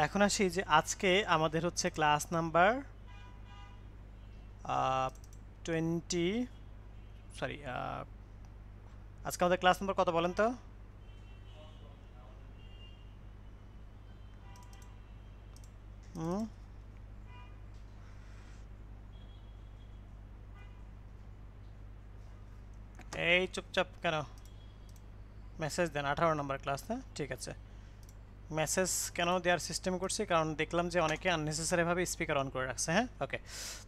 এখন আসি যে আজকে আমাদের হচ্ছে ক্লাস নাম্বার 20 সরি আজকে আমাদের ক্লাস নাম্বার কত বলেন তো? হুম, এই চুপচাপ কেন? মেসেজ দেন 18 নম্বর ক্লাস, না ঠিক আছে। মেসেজ কেন দেওয়ার সিস্টেম করছি কারণ দেখলাম যে অনেকে আননেসেসারিভাবে স্পিকার অন করে রাখছে। হ্যাঁ, ওকে।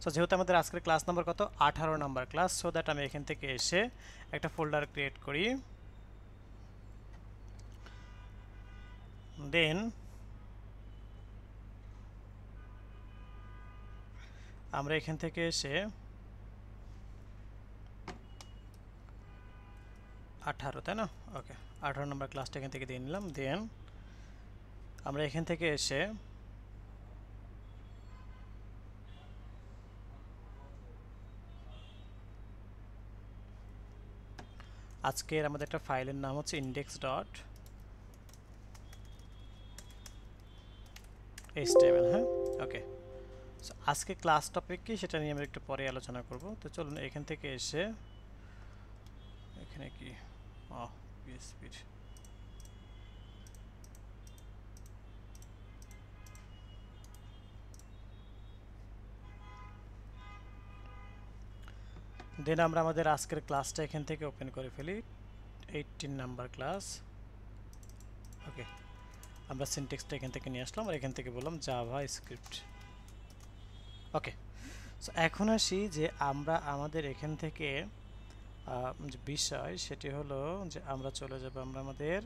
সো যেহেতু আমাদের আজকের ক্লাস নাম্বার কত, 18 নম্বর ক্লাস, সো দ্যাট আমি এখান থেকে এসে একটা ফোল্ডার ক্রিয়েট করি। দেন আমরা এখান থেকে এসে 18, তাই না? ওকে, 18 নম্বর ক্লাসটা এখান থেকে দিয়ে নিলাম। দেন আমরা এখান থেকে এসে আজকের আমাদের একটা ফাইলের নাম হচ্ছে index.html। হ্যাঁ, ওকে। সো আজকে ক্লাস টপিক কি সেটা নিয়ে আমরা একটু পরে আলোচনা করব। তো চলুন এখান থেকে এসে এখানে কি পিএসপি দেন আমরা আমাদের আজকের ক্লাসটা এখান থেকে ওপেন করে ফেলি। 18 নাম্বার ক্লাস। ওকে, আমরা সিনট্যাক্সটা এখান থেকে নিয়ে আসলাম আর এখান থেকে বললাম জাভা স্ক্রিপ্ট। ওকে, সো এখন আসি যে আমরা আমাদের এখান থেকে যে বিষয় সেটি হলো যে আমরা চলে যাব আমরা আমাদের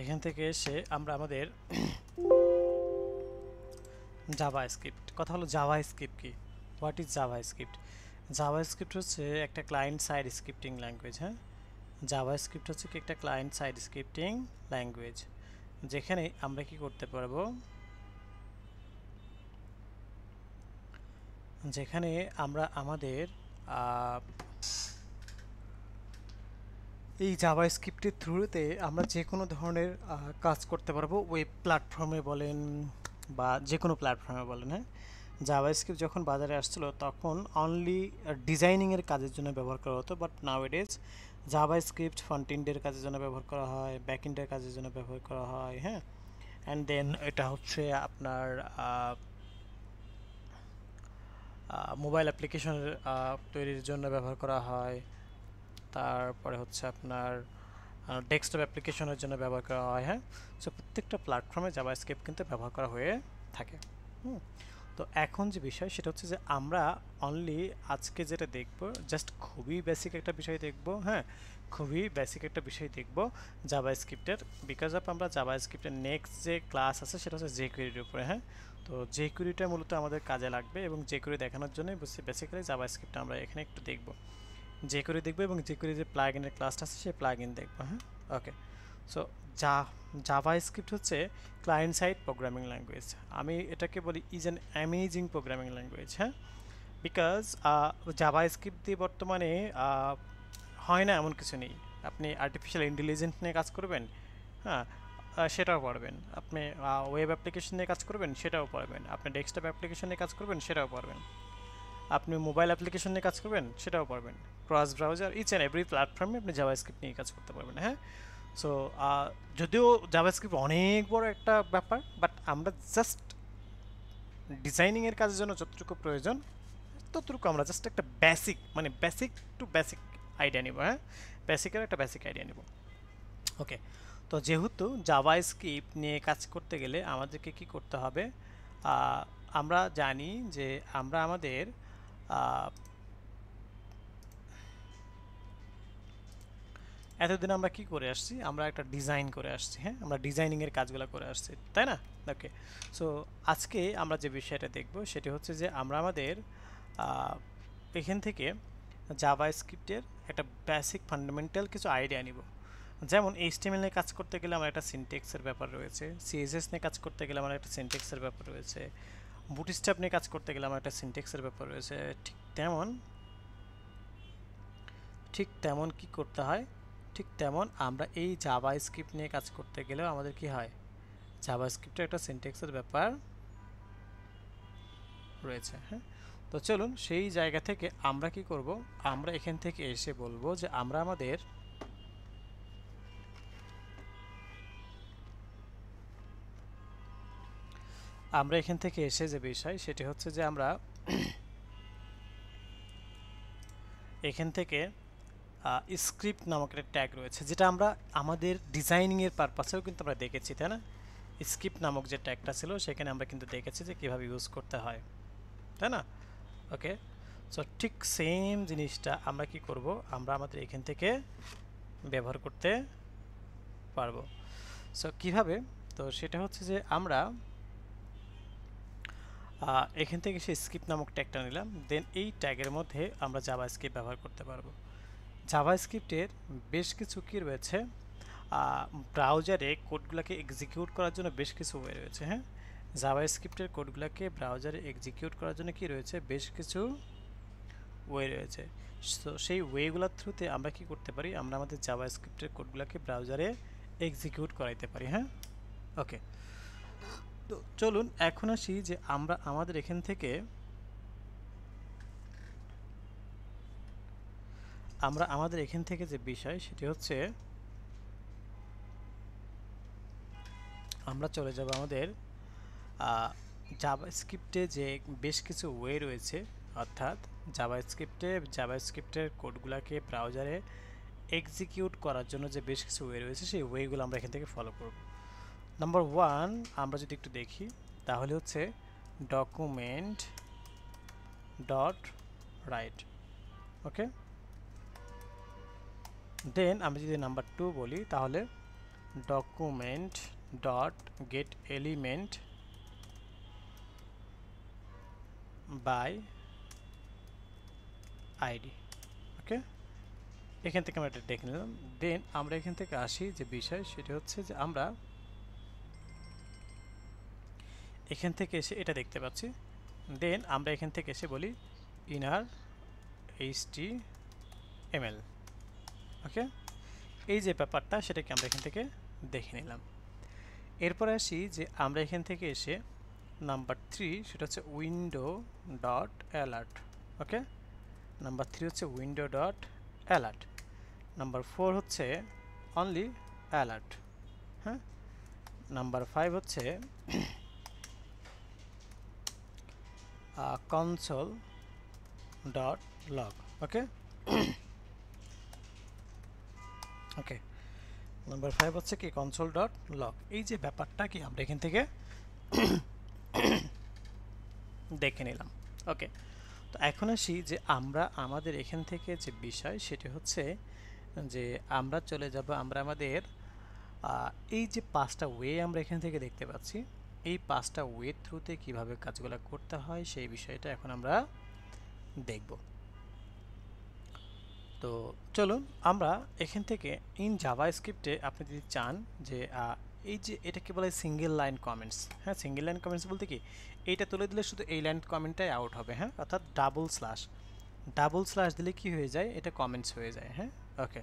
এখান থেকে এসে আমরা আমাদের জাভা স্ক্রিপ্ট। কথা হলো জাভা স্ক্রিপ্ট কি, what is Java script? Java script হচ্ছে একটা ক্লায়েন্ট সাইড স্ক্রিপ্টিং ল্যাঙ্গুয়েজ। হ্যাঁ, জাভা স্ক্রিপ্ট হচ্ছে কি একটা ক্লায়েন্ট সাইড স্ক্রিপ্টিং ল্যাঙ্গুয়েজ, যেখানে আমরা কি করতে পারবো, যেখানে আমরা আমাদের এই জাভা স্ক্রিপ্টের থ্রুতে আমরা যে কোনো ধরনের কাজ করতে পারবো, ওয়েব প্ল্যাটফর্মে বলেন বা যে কোনো প্ল্যাটফর্মে বলেন। হ্যাঁ, জাভা স্ক্রিপ্ট যখন বাজারে আসছিল তখন অনলি ডিজাইনিংয়ের কাজের জন্য ব্যবহার করা হতো, বাট নাওএডেজ জাভা স্ক্রিপ্ট ফ্রন্ট এন্ডের কাজের জন্য ব্যবহার করা হয়, ব্যাক এন্ডের কাজের জন্য ব্যবহার করা হয়। হ্যাঁ, অ্যান্ড দেন এটা হচ্ছে আপনার মোবাইল অ্যাপ্লিকেশন তৈরির জন্য ব্যবহার করা হয়। তারপরে হচ্ছে আপনার ডেস্কটপ অ্যাপ্লিকেশনের জন্য ব্যবহার করা হয়। হ্যাঁ, সো প্রত্যেকটা প্ল্যাটফর্মে জাভাস্ক্রিপ্ট কিন্তু ব্যবহার করা হয়ে থাকে। হুম, তো এখন যে বিষয় সেটা হচ্ছে যে আমরা অনলি আজকে যেটা দেখব জাস্ট খুবই বেসিক একটা বিষয় দেখব। হ্যাঁ, খুবই বেসিক একটা বিষয় দেখব জাভাস্ক্রিপ্টের, বিকজ অফ আমরা জাভাস্ক্রিপ্টের নেক্সট যে ক্লাস আছে সেটা হচ্ছে জেকুইরির উপরে। হ্যাঁ, তো জেকুইরিটা মূলত আমাদের কাজে লাগবে এবং জেকুইরি দেখানোর জন্য বেসিক্যালি জাভাস্ক্রিপ্টটা আমরা এখানে একটু দেখব, জেকুইরি দেখবো এবং জেকুইরি যে প্লাগইনের ক্লাসটা আছে সেই প্লাগইন দেখবো। হ্যাঁ, ওকে। সো জাভা স্ক্রিপ্ট হচ্ছে ক্লায়েন্ট সাইড প্রোগ্রামিং ল্যাঙ্গুয়েজ। আমি এটাকে বলি is an amazing programming language. হ্যাঁ, বিকজ জাভা স্ক্রিপ্ট দিয়ে বর্তমানে হয় না এমন কিছু নেই। আপনি আর্টিফিশিয়াল ইন্টেলিজেন্স নিয়ে কাজ করবেন, হ্যাঁ, সেটাও পারবেন। আপনি ওয়েব অ্যাপ্লিকেশন নিয়ে কাজ করবেন, সেটাও পারবেন। আপনি ডেস্কটপ অ্যাপ্লিকেশন নিয়ে কাজ করবেন, সেটাও পারবেন। আপনি মোবাইল অ্যাপ্লিকেশন নিয়ে কাজ করবেন, সেটাও পারবেন। Cross browser each and every প্ল্যাটফর্মে আপনি জাভাস্ক্রিপ্ট নিয়ে কাজ করতে পারবেন। হ্যাঁ, সো যদিও জাভাস্ক্রিপ্ট অনেক বড় একটা ব্যাপার, বাট আমরা জাস্ট ডিজাইনিংয়ের কাজের জন্য যতটুকু প্রয়োজন ততটুকু আমরা জাস্ট একটা বেসিক, মানে বেসিক টু বেসিক আইডিয়া নিব। হ্যাঁ, বেসিকের একটা বেসিক আইডিয়া নিব। ওকে, তো যেহেতু জাভাস্ক্রিপ্ট নিয়ে কাজ করতে গেলে আমাদেরকে কি করতে হবে, আমরা জানি যে আমরা আমাদের এতদিন আমরা কি করে আসছি, আমরা একটা ডিজাইন করে আসছি। হ্যাঁ, আমরা ডিজাইনিংয়ের কাজগুলো করে আসছি, তাই না? ওকে, সো আজকে আমরা যে বিষয়টা দেখব সেটি হচ্ছে যে আমরা আমাদের এখান থেকে জাভা স্ক্রিপ্টের একটা বেসিক ফান্ডামেন্টাল কিছু আইডিয়া নিব। যেমন এইচটিএমএল নিয়ে কাজ করতে গেলে আমার একটা সিনট্যাক্সের ব্যাপার রয়েছে, সিএসএস নিয়ে কাজ করতে গেলে আমার একটা সিনট্যাক্সের ব্যাপার রয়েছে, বুটস্ট্র্যাপ নিয়ে কাজ করতে গেলে আমার একটা সিনট্যাক্সের ব্যাপার রয়েছে, ঠিক তেমন কি করতে হয়, ঠিক তেমন আমরা এই জাভাস্ক্রিপ্ট নিয়ে কাজ করতে গেলেও আমাদের কি হয়, জাভাস্ক্রিপ্টের একটা সিনট্যাক্সের ব্যাপার রয়েছে। হ্যাঁ, তো চলুন সেই জায়গা থেকে আমরা কি করব, আমরা এখান থেকে এসে বলবো যে আমরা এখান থেকে এসে যে বিষয় সেটি হচ্ছে যে আমরা এখান থেকে স্ক্রিপ্ট নামক একটা ট্যাগ রয়েছে, যেটা আমরা আমাদের ডিজাইনিংয়ের পারপাসেও কিন্তু আমরা দেখেছি, তাই না? স্ক্রিপ্ট নামক যে ট্যাগটা ছিল সেখানে আমরা কিন্তু দেখেছি যে কীভাবে ইউজ করতে হয়, তাই না? ওকে, সো ঠিক সেম জিনিসটা আমরা কি করব, আমরা আমাদের এখান থেকে ব্যবহার করতে পারবো। সো কিভাবে, তো সেটা হচ্ছে যে আমরা এখান থেকে সেই স্ক্রিপ্ট নামক ট্যাগটা নিলাম, দেন এই ট্যাগের মধ্যে আমরা জাভাস্ক্রিপ্ট ব্যবহার করতে পারবো। জাভাস্ক্রিপ্টের বেশ কিছু কি রয়েছে, ব্রাউজারে কোডগুলোকে এক্সিকিউট করার জন্য বেশ কিছু ওয়ে রয়েছে। হ্যাঁ, জাভাস্ক্রিপ্টের কোডগুলোকে ব্রাউজারে এক্সিকিউট করার জন্য কি রয়েছে, বেশ কিছু ওয়ে রয়েছে। সো সেই ওয়েগুলোর থ্রুতে আমরা কি করতে পারি, আমরা আমাদের জাভাস্ক্রিপ্টের কোডগুলোকে ব্রাউজারে এক্সিকিউট করাইতে পারি। হ্যাঁ, ওকে, তো চলুন এখন আসি যে আমরা আমাদের এখান থেকে যে বিষয় সেটি হচ্ছে আমরা চলে যাব আমাদের জাভাস্ক্রিপ্টে যে বেশ কিছু ওয়ে রয়েছে, অর্থাৎ জাভাস্ক্রিপ্টের কোডগুলোকে ব্রাউজারে এক্সিকিউট করার জন্য যে বেশ কিছু ওয়ে রয়েছে সেই ওয়েগুলো আমরা এখান থেকে ফলো করব। নাম্বার 1 আমরা যদি একটু দেখি তাহলে হচ্ছে document dot right. Okay, then আমি যদি নাম্বার 2 বলি তাহলে document dot get element by ID. Okay, এখান থেকে আমরা এটা দেখে নিলাম। দেন আমরা এখান থেকে আসি যে বিষয় সেটি হচ্ছে যে আমরা এখান থেকে এসে এটা দেখতে পাচ্ছি, দেন আমরা এখান থেকে এসে বলি ইনার HTML। ওকে, এই যে ব্যাপারটা সেটাকে আমরা এখান থেকে দেখে নিলাম। এরপর আসি যে আমরা এখান থেকে এসে নাম্বার 3 সেটা হচ্ছে উইন্ডো ডট অ্যালার্ট। ওকে, নাম্বার 3 হচ্ছে উইন্ডো ডট অ্যালার্ট। নাম্বার 4 হচ্ছে অনলি অ্যালার্ট। হ্যাঁ, নাম্বার 5 হচ্ছে console dot log। ওকে, ওকে, নাম্বার 5 হচ্ছে কি console dot log। এই যে ব্যাপারটা কি আমরা এখান থেকে দেখে নিলাম। ওকে, তো এখন আসি যে আমরা আমাদের এখান থেকে যে বিষয় সেটি হচ্ছে যে আমরা চলে যাব আমরা আমাদের এই যে 5টা ওয়ে আমরা এখান থেকে দেখতে পাচ্ছি, এই 5টা ওয়ে থ্রুতে কিভাবে কাজগুলো করতে হয় সেই বিষয়টা এখন আমরা দেখব। তো চলুন আমরা এখান থেকে ইন জাভাস্ক্রিপ্টে আপনি যদি চান যে এই যে এটাকে বলে সিঙ্গেল লাইন কমেন্টস। হ্যাঁ, সিঙ্গেল লাইন কমেন্টস বলতে কি, এইটা তুলে দিলে শুধু এই লাইন কমেন্টটাই আউট হবে। হ্যাঁ, অর্থাৎ ডাবল স্ল্যাশ দিলে কি হয়ে যায়, এটা কমেন্টস হয়ে যায়। হ্যাঁ, ওকে,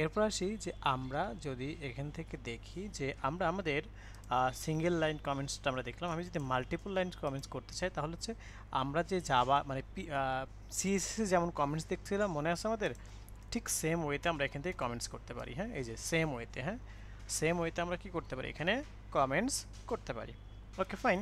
এরপর আসি যে আমরা যদি এখান থেকে দেখি যে আমরা আমাদের সিঙ্গেল লাইন কমেন্টসটা আমরা দেখলাম, আমি যদি মাল্টিপল লাইন কমেন্টস করতে চাই তাহলে হচ্ছে আমরা যে জাভা মানে সিএসএসে যেমন কমেন্টস দেখছিলাম মনে আছে আমাদের, ঠিক সেম ওয়েতে আমরা এখান থেকে কমেন্টস করতে পারি। হ্যাঁ, এই যে সেম ওয়েতে, হ্যাঁ সেম ওয়েতে আমরা কি করতে পারি, এখানে কমেন্টস করতে পারি। ওকে, ফাইন।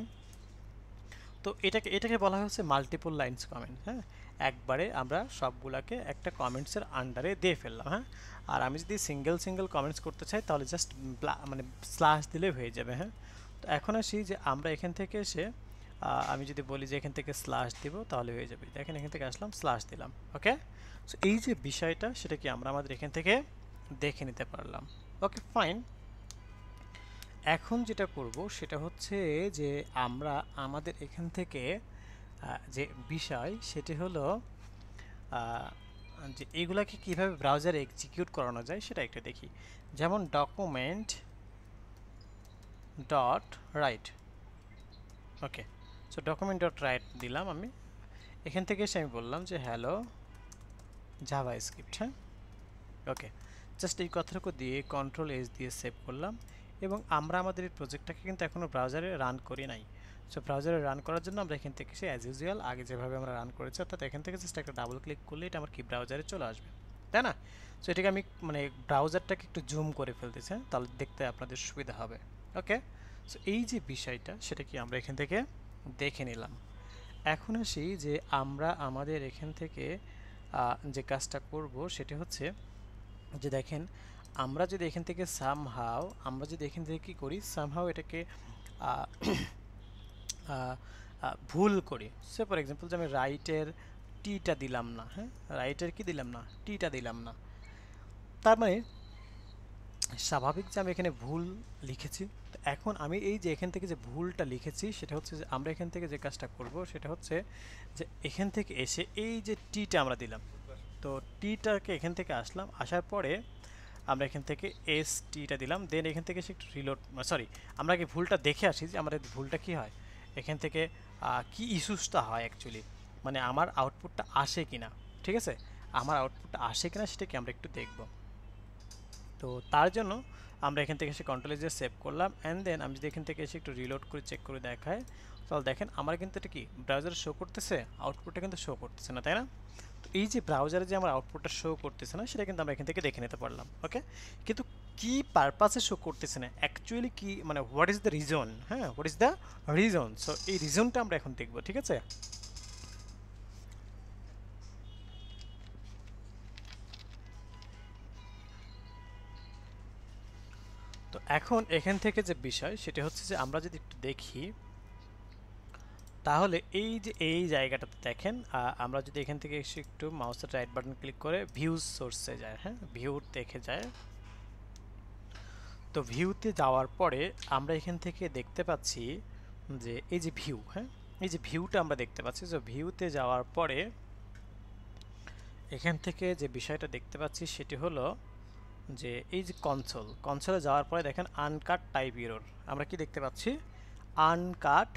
তো এটাকে বলা হচ্ছে মাল্টিপল লাইনস কমেন্ট। হ্যাঁ, একবারে আমরা সবগুলাকে একটা কমেন্টসের আন্ডারে দিয়ে ফেললাম। হ্যাঁ, আর আমি যদি সিঙ্গেল কমেন্টস করতে চাই তাহলে জাস্ট মানে স্ল্যাশ দিলে হয়ে যাবে। হ্যাঁ, তো এখন আসি যে আমরা এখান থেকে এসে আমি যদি বলি যে এখান থেকে স্ল্যাশ দিব তাহলে হয়ে যাবে। দেখেন এখান থেকে আসলাম, স্ল্যাশ দিলাম। ওকে, সো এই যে বিষয়টা সেটা কি আমরা আমাদের এখান থেকে দেখে নিতে পারলাম। ওকে, ফাইন। এখন যেটা করব সেটা হচ্ছে যে আমরা আমাদের এখান থেকে যে বিষয় সেটি হলো যে এগুলাকে কিভাবে ব্রাউজারে এক্সিকিউট করানো যায় সেটা একটা দেখি। যেমন ডকুমেন্ট ডট রাইট। ওকে, সো ডকুমেন্ট ডট রাইট দিলাম আমি, এখান থেকে এসে আমি বললাম যে হ্যালো জাভা স্ক্রিপ্ট। হ্যাঁ, ওকে, জাস্ট এই কথাটুকু দিয়ে কন্ট্রোল এস দিয়ে সেভ করলাম এবং আমরা আমাদের এই প্রজেক্টটাকে কিন্তু এখনও ব্রাউজারে রান করি নাই। সো ব্রাউজারে রান করার জন্য আমরা এখান থেকে সে অ্যাজ ইউজুয়াল আগে যেভাবে আমরা রান করেছি, অর্থাৎ এখান থেকে জাস্ট একটা ডাবল ক্লিক করলে এটা আমার কি ব্রাউজারে চলে আসবে, তাই না? সো এটাকে আমি মানে ব্রাউজারটাকে একটু জুম করে ফেলতেছি, হ্যাঁ, তাহলে দেখতে আপনাদের সুবিধা হবে। ওকে, সো এই যে বিষয়টা সেটা কি আমরা এখান থেকে দেখে নিলাম। এখন আসি যে আমরা আমাদের এখান থেকে যে কাজটা করব সেটা হচ্ছে যে দেখেন, আমরা যদি এখান থেকে সামহাও আমরা যদি এখান থেকে কী করি, সামহাও এটাকে আহ, আহ, ভুল করি। সে ফর এক্সাম্পল যে আমি রাইটের টিটা দিলাম না, হ্যাঁ, রাইটের কি দিলাম না, টিটা দিলাম না, তার মানে স্বাভাবিক যে আমি এখানে ভুল লিখেছি। তো এখন আমি এই যে এখান থেকে যে ভুলটা লিখেছি সেটা হচ্ছে যে আমরা এখান থেকে যে কাজটা করব সেটা হচ্ছে যে এখান থেকে এসে এই যে টিটা আমরা দিলাম, তো টিটাকে এখান থেকে আসলাম, আসার পরে আমরা এখান থেকে এস টিটা দিলাম, দেন এখান থেকে এসে একটু রিলোড, সরি, আমরা কি ভুলটা দেখে আসি যে আমাদের ভুলটা কি হয়, এখান থেকে কি ইস্যুসটা হয় অ্যাকচুয়ালি, মানে আমার আউটপুটটা আসে কিনা। ঠিক আছে, আমার আউটপুটটা আসে কিনা সেটা কি আমরা একটু দেখব। তো তার জন্য আমরা এখান থেকে এসে কন্ট্রোল এজে সেভ করলাম অ্যান্ড দেন আমি যদি এখান থেকে এসে একটু রিলোড করে চেক করে দেখায়, তাহলে দেখেন আমার কিন্তু এটা কি ব্রাউজারে শো করতেছে, আউটপুটটা কিন্তু শো করতেছে না, তাই না? তো এই যে ব্রাউজারে যে আমার আউটপুটটা শো করতেছে না সেটা কিন্তু আমরা এখান থেকে দেখে নিতে পারলাম। ওকে, কিন্তু কি পারপাসে শো করতেছে না অ্যাকচুয়ালি, কি মানে হোয়াট ইজ দ্য রিজন, হ্যাঁ, what is the reason. So এই রিজনটা আমরা এখন দেখবো। ঠিক আছে, তো এখন এখান থেকে যে বিষয় সেটা হচ্ছে যে আমরা যদি একটু দেখি, তাহলে এই যে এই জায়গাটাতে দেখেন, আমরা যদি এখান থেকে এসে একটু মাউসের রাইট বাটন ক্লিক করে ভিউজ সোর্সে যায়, হ্যাঁ, ভিউ দেখে যায়, তো ভিউতে যাওয়ার পরে আমরা এখান থেকে দেখতে পাচ্ছি যে এই যে ভিউ, হ্যাঁ, এই যে ভিউটা আমরা দেখতে পাচ্ছি। যে ভিউতে যাওয়ার পরে এখান থেকে যে বিষয়টা দেখতে পাচ্ছি সেটি হলো যে এই যে কনসোলে যাওয়ার পরে দেখেন আনকাট টাইপ এরর, আমরা কি দেখতে পাচ্ছি, আনকাট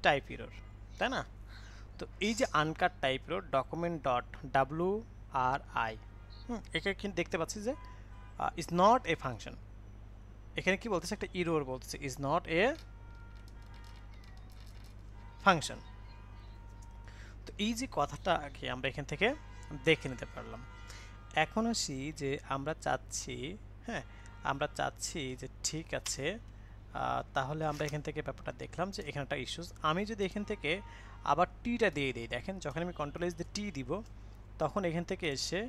টাইপ এরর, তাই না? তো এই যে uncaught type error document dot W R I, এখানে কিন্তু দেখতে পাচ্ছি যে ইজ নট এ ফাংশন, এখানে কি বলতেছে, একটা এরর বলতেছে ইজ নট এ ফাংশন। তো এই যে কথাটা আগে আমরা এখান থেকে দেখে নিতে পারলাম। এখন আসি যে আমরা চাচ্ছি, হ্যাঁ, আমরা চাচ্ছি যে ঠিক আছে, তাহলে আমরা এখান থেকে ব্যাপারটা দেখলাম যে এখানে একটা ইস্যুস, আমি যদি এখান থেকে আবার টিটা দিয়ে দিই, দেখেন যখন আমি কন্ট্রোল এস দিয়ে টি দিব তখন এখান থেকে এসে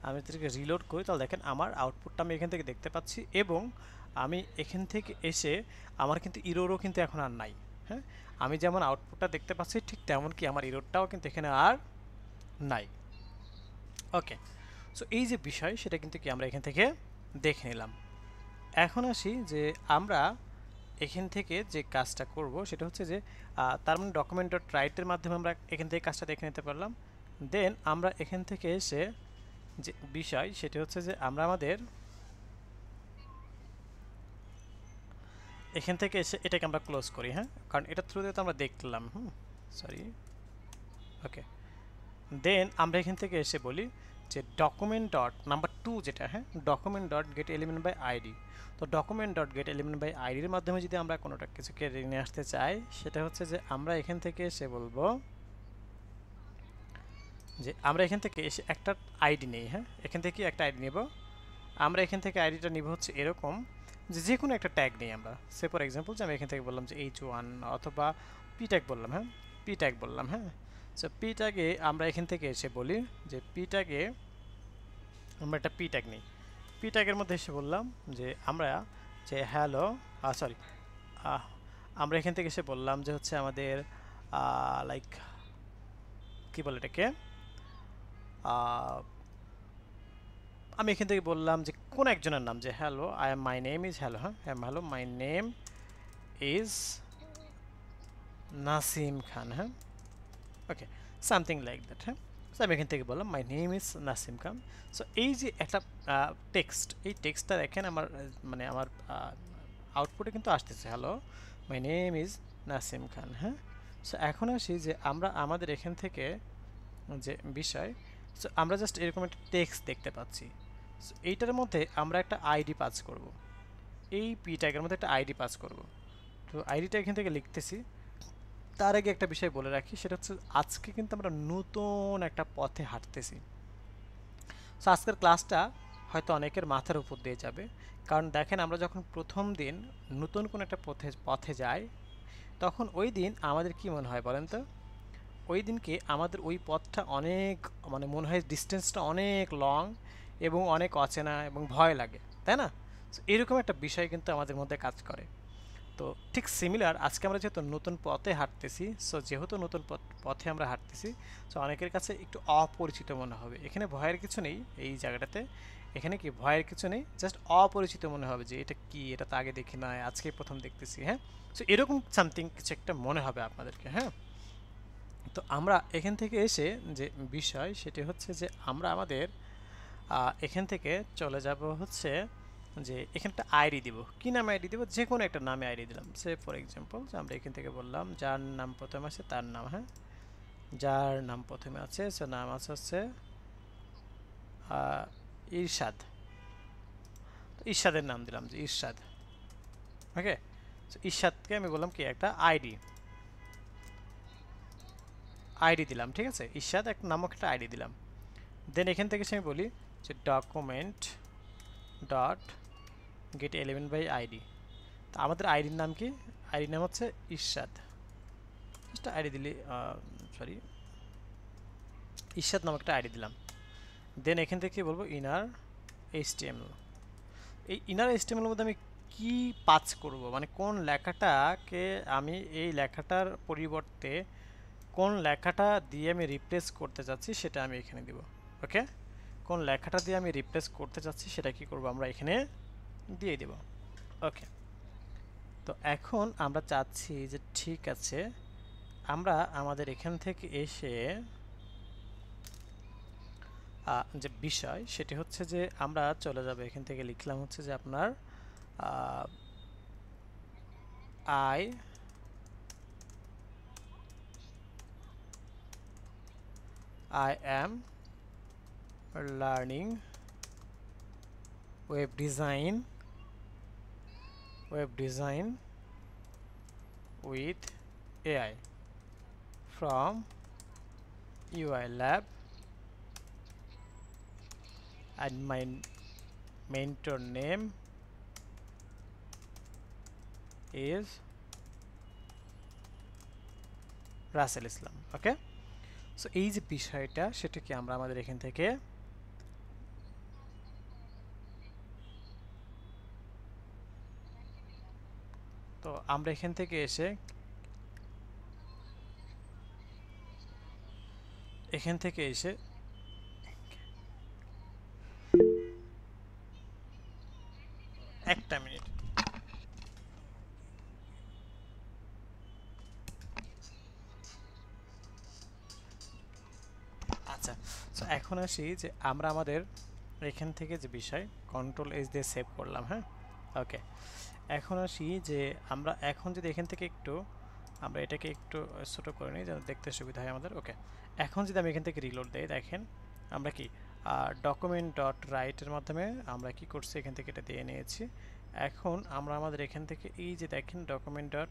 আমি এটাকে রিলোড করি, তাহলে দেখেন আমার আউটপুটটা আমি এখান থেকে দেখতে পাচ্ছি এবং আমি এখান থেকে এসে আমার কিন্তু ইরোরও কিন্তু এখন আর নাই। হ্যাঁ, আমি যেমন আউটপুটটা দেখতে পাচ্ছি ঠিক তেমন কি আমার ইরোরটাও কিন্তু এখানে আর নাই। ওকে, সো এই যে বিষয় সেটা কিন্তু কি আমরা এখান থেকে দেখে নিলাম। এখন আসি যে আমরা এখান থেকে যে কাজটা করব সেটা হচ্ছে যে তার মানে ডকুমেন্ট ডট রাইটের মাধ্যমে আমরা এখান থেকে কাজটা দেখে নিতে পারলাম। দেন আমরা এখান থেকে এসে যে বিষয় সেটা হচ্ছে যে আমরা আমাদের এখান থেকে এসে এটাকে আমরা ক্লোজ করি, হ্যাঁ, কারণ এটা থ্রুতে তো আমরা দেখলাম, সরি। ওকে, দেন আমরা এখান থেকে এসে বলি যে ডকুমেন্ট ডট নাম্বার 2 যেটা, হ্যাঁ, document dot get element by ID. তো document dot get element by আইডির মাধ্যমে যদি আমরা কোনোটা কিছুকে নিয়ে আসতে চাই সেটা হচ্ছে যে আমরা এখান থেকে এসে বলবো যে আমরা এখান থেকে এসে একটা আইডি নেই, হ্যাঁ, এখান থেকে একটা আইডি নেব, আমরা এখান থেকে আইডিটা নিব হচ্ছে এরকম যে কোনো একটা ট্যাগ নেই আমরা, সে ফর এক্সাম্পল যে আমি এখান থেকে বললাম যে H1 অথবা পি ট্যাগ বললাম, হ্যাঁ, পি ট্যাগ বললাম, হ্যাঁ। সো পি ট্যাগে আমরা এখান থেকে এসে বলি যে পি ট্যাগে আমরা একটা পি ট্যাগ নিই, পি ট্যাগের মধ্যে এসে বললাম যে আমরা যে হ্যালো, সরি, আমরা এখান থেকে এসে বললাম যে হচ্ছে আমাদের লাইক কি বলে এটাকে, আমি এখান থেকে বললাম যে কোন একজনের নাম, যে hello I am my name is hello, হ্যাঁ, hello my name is Nasim Khan, হ্যাঁ, ওকে, সামথিং লাইক দ্যাট, হ্যাঁ। সো আমি এখান থেকে বললাম my name is Nasim Khan. So এই যে একটা টেক্সট, এই টেক্সটটা দেখেন আমার মানে আমার আউটপুটে কিন্তু আসতেছে hello my name is Nasim Khan, হ্যাঁ। সো এখন আসি যে আমরা আমাদের এখান থেকে যে বিষয়, সো আমরা জাস্ট এরকম একটা টেক্সট দেখতে পাচ্ছি। সো এইটার মধ্যে আমরা একটা আইডি পাস করব, এই পি ট্যাগের মধ্যে একটা আইডি পাস করব। তো আইডিটা এখান থেকে লিখতেছি। তার আগে একটা বিষয় বলে রাখি, সেটা হচ্ছে আজকে কিন্তু আমরা নতুন একটা পথে হাঁটতেছি। সো আজকের ক্লাসটা হয়তো অনেকের মাথার উপর দিয়ে যাবে, কারণ দেখেন আমরা যখন প্রথম দিন নতুন কোনো একটা পথে পথে যাই, তখন ওই দিন আমাদের কি মনে হয় বলেন তো? ওই দিনকে আমাদের ওই পথটা অনেক, মানে মনে হয় ডিস্টেন্সটা অনেক লং এবং অনেক অচেনা এবং ভয় লাগে, তাই না? So এরকম একটা বিষয় কিন্তু আমাদের মধ্যে কাজ করে। তো ঠিক সিমিলার আজকে আমরা যেহেতু নতুন পথে হাঁটতেছি, সো যেহেতু নতুন পথে আমরা হাঁটতেছি, সো অনেকের কাছে একটু অপরিচিত মনে হবে। এখানে ভয়ের কিছু নেই এই জায়গাটাতে, এখানে কি ভয়ের কিছু নেই, জাস্ট অপরিচিত মনে হবে যে এটা কি, এটা তো আগে দেখি না, আজকে প্রথম দেখতেছি। হ্যাঁ, সো এরকম সামথিং কিছু একটা মনে হবে আপনাদেরকে। হ্যাঁ, তো আমরা এখান থেকে এসে যে বিষয় সেটি হচ্ছে যে আমরা আমাদের এখান থেকে চলে যাব হচ্ছে যে এখানে একটা আইডি দিব। কি নামে আইডি দিব? যে কোনো একটা নামে আইডি দিলাম। সে ফর এক্সাম্পল যে আমরা এখান থেকে বললাম যার নাম প্রথমে আছে তার নাম। হ্যাঁ, যার নাম প্রথমে আছে সে নাম আছে হচ্ছে ইরশাদ। তো ইরশাদের নাম দিলাম যে ইরশাদ। ওকে, ইরশাদকে আমি বললাম কি একটা আইডি আইডি দিলাম। ঠিক আছে, ইরশাদ এক নামক একটা আইডি দিলাম। দেন এখান থেকে আমি বলি যে document dot get element by ID. তো আমাদের আইডির নাম কি? আইডির নাম হচ্ছে ইরশাদ। জাস্ট আইডি দিলি, সরি, ইরশাদ নামক একটা আইডি দিলাম। দেন এখান থেকে বলবো ইনার এইচটিএমএল। এই ইনার এইচটিএমএল মধ্যে আমি কি পাঁচ করব, মানে কোন লেখাটাকে আমি এই লেখাটার পরিবর্তে কোন লেখাটা দিয়ে আমি রিপ্লেস করতে চাচ্ছি সেটা আমি এখানে দিব। ওকে, কোন লেখাটা দিয়ে আমি রিপ্লেস করতে চাচ্ছি সেটা কি করব আমরা এখানে দিয়ে দেব। ওকে, তো এখন আমরা চাচ্ছি যে ঠিক আছে, আমরা আমাদের এখান থেকে এসে যে বিষয় সেটি হচ্ছে যে আমরা চলে যাব এখান থেকে, লিখলাম হচ্ছে যে আপনার I I am learning web design with AI from UI lab and my mentor name is Rasel Islam. Okay, so এই যে বিষয়টা সেটাকে আমরা আমাদের এখান থেকে তো আমরা এখান থেকে এসে একটা মিনিট। আচ্ছা, সো এখন আসি যে আমরা আমাদের এখান থেকে যে বিষয় কন্ট্রোল এস দিয়ে সেভ করলাম। হ্যাঁ, ওকে, এখন আসি যে আমরা এখন যদি এখান থেকে একটু আমরা এটাকে একটু ছোটো করে নিই যেন দেখতে সুবিধা হয় আমাদের। ওকে, এখন যদি আমি এখান থেকে রিলোড দিই, দেখেন আমরা কি ডকুমেন্ট ডট রাইটের মাধ্যমে আমরা কি করছি, এখান থেকে এটা দিয়ে নিয়েছি। এখন আমরা আমাদের এখান থেকে এই যে দেখেন document dot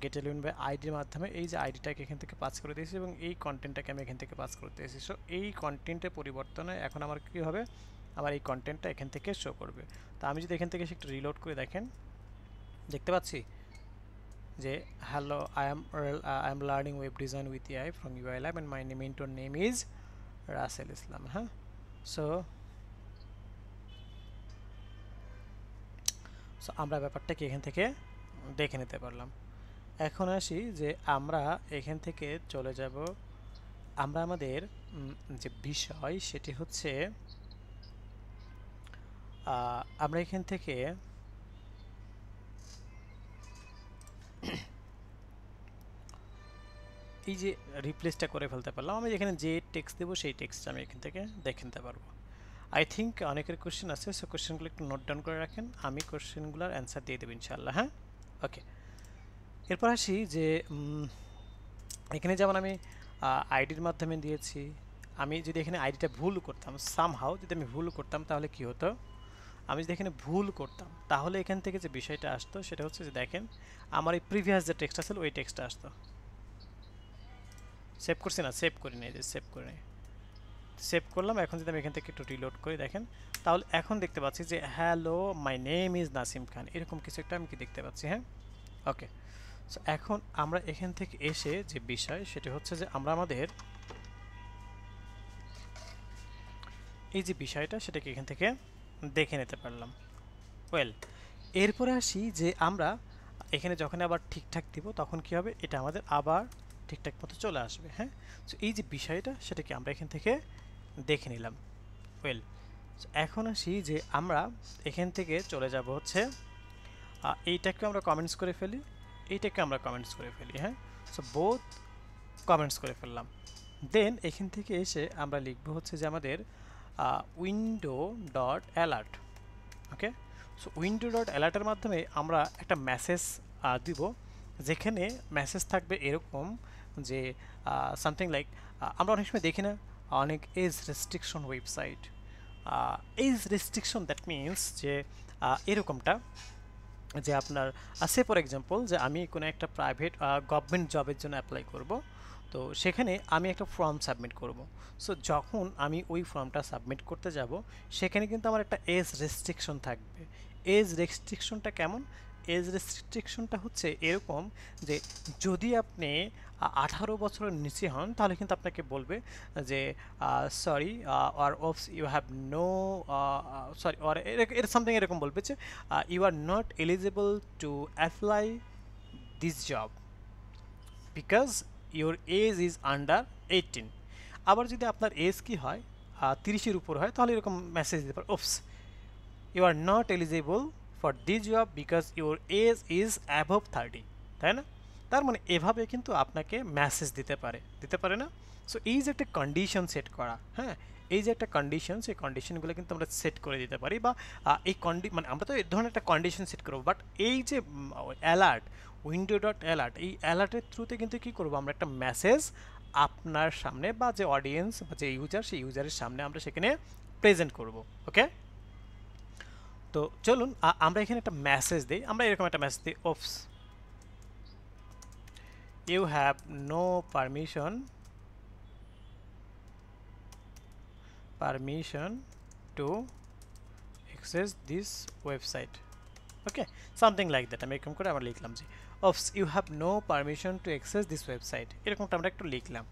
get element by আইডির মাধ্যমে এই যে আইডিটাকে এখান থেকে পাস করে দিয়েছি এবং এই কন্টেন্টটাকে আমি এখান থেকে পাস করতে দিয়েছি। সো এই কন্টেন্টের পরিবর্তনে এখন আমার কী হবে, আমার এই কন্টেন্টটা এখান থেকে শো করবে। তো আমি যদি এখান থেকে একটু রিলোড করে দেখেন, দেখতে পাচ্ছি যে hello I am learning web design with AI from UI lab and my mentor name is Rasel Islam. হ্যাঁ, সো আমরা ব্যাপারটা কি এখান থেকে দেখে নিতে পারলাম। এখন আসি যে আমরা এখান থেকে চলে যাব, আমরা আমাদের যে বিষয় সেটি হচ্ছে আমরা এখান থেকে এই যে রিপ্লেসটা করে ফেলতে পারলাম। আমি এখানে যে টেক্সট দেবো সেই টেক্সট আমি এখান থেকে দেখে নিতে পারবো। আই থিঙ্ক অনেকের কোশ্চেন আছে, সো কোশ্চেনগুলো একটু নোট ডাউন করে রাখেন, আমি কোশ্চেনগুলোর অ্যান্সার দিয়ে দেবো ইনশাআল্লাহ। হ্যাঁ, ওকে, এরপর আসি যে এখানে যেমন আমি আইডির মাধ্যমে দিয়েছি, আমি যদি এখানে আইডিটা ভুল করতাম, সামহাও যদি আমি ভুল করতাম তাহলে কি হতো, আমি যদি এখানে ভুল করতাম তাহলে এখান থেকে যে বিষয়টা আসতো সেটা হচ্ছে যে দেখেন আমার এই প্রিভিয়াস যে টেক্সটটা ছিল ওই টেক্সটটা আসতো। সেভ করছি না, সেভ করি না, এই যে সেভ করে নিই, সেভ করলাম। এখন যদি আমি এখান থেকে একটু রিলোড করি দেখেন, তাহলে এখন দেখতে পাচ্ছি যে hello my name is Nasim Khan, এরকম কিছু একটা আমি কি দেখতে পাচ্ছি। হ্যাঁ, ওকে। সো এখন আমরা এখান থেকে এসে যে বিষয় সেটা হচ্ছে যে আমরা আমাদের এই যে বিষয়টা সেটাকে এখান থেকে দেখে নিতে পারলাম। ওয়েল, এরপরে আসি যে আমরা এখানে যখন আবার ঠিকঠাক দিব তখন কি হবে, এটা আমাদের আবার ঠিকঠাক মতো চলে আসবে। হ্যাঁ, সো এই যে বিষয়টা সেটাকে আমরা এখান থেকে দেখে নিলাম। ওয়েল, এখন আসি যে আমরা এখান থেকে চলে যাব হচ্ছে এইটাকে আমরা কমেন্টস করে ফেলি, এইটাকে আমরা কমেন্টস করে ফেলি। হ্যাঁ, সো বোথ কমেন্টস করে ফেললাম। দেন এখান থেকে এসে আমরা লিখব হচ্ছে যে আমাদের উইন্ডো ডট অ্যালার্ট। ওকে, সো উইন্ডো ডট অ্যালার্টের মাধ্যমে আমরা একটা মেসেজ দিব, যেখানে মেসেজ থাকবে এরকম যে সামথিং লাইক, আমরা অনেক সময় দেখি না অনেক age restriction website, age restriction that means যে এরকমটা যে আপনার সে ফর এক্সাম্পল যে আমি কোনো একটা প্রাইভেট গভর্নমেন্ট জবের জন্য অ্যাপ্লাই করব, তো সেখানে আমি একটা ফর্ম সাবমিট করব। সো যখন আমি ওই ফর্মটা সাবমিট করতে যাব সেখানে কিন্তু আমার একটা এজ রেস্ট্রিকশন থাকবে। এজ রেস্ট্রিকশনটা কেমন? এজ রেস্ট্রিকশনটা হচ্ছে এরকম যে যদি আপনি 18 বছরের নিচে হন তাহলে কিন্তু আপনাকে বলবে যে sorry, or oops you have no, sorry, or এর সামথিং এরকম বলবে যে you are not eligible to apply this job because your age is under 18। আবার যদি আপনার এজ কি হয় 30-এর উপর হয় তাহলে এরকম মেসেজ দিতে পারে, oops you are not eligible for this job because your age is above 30, তাই না? তার মানে এভাবে কিন্তু আপনাকে মেসেজ দিতে পারে না? সো এই যে একটা কন্ডিশন সেট করা, হ্যাঁ, এই যে একটা কন্ডিশন, সেই কন্ডিশনগুলো কিন্তু আমরা সেট করে দিতে পারি, বা এই মানে আমরা তো এই ধরনের একটা কন্ডিশন সেট করবো, বাট এই যে অ্যালার্ট, উইন্ডো ডট অ্যালার্ট, এই অ্যালার্টের থ্রুতে কিন্তু কী করবো, আমরা একটা মেসেজ আপনার সামনে বা যে অডিয়েন্স বা যে ইউজার, সেই ইউজারের সামনে আমরা সেখানে প্রেজেন্ট করব। ওকে, তো চলুন আমরা এখানে একটা মেসেজ দিই, আমরা এরকম একটা মেসেজ দিই, oops you have no permission to access this website. Okay, something like that, আমি এরকম করে আমরা লিখলাম যে oops you have no permission to access this website, এরকমটা আমরা একটু লিখলাম।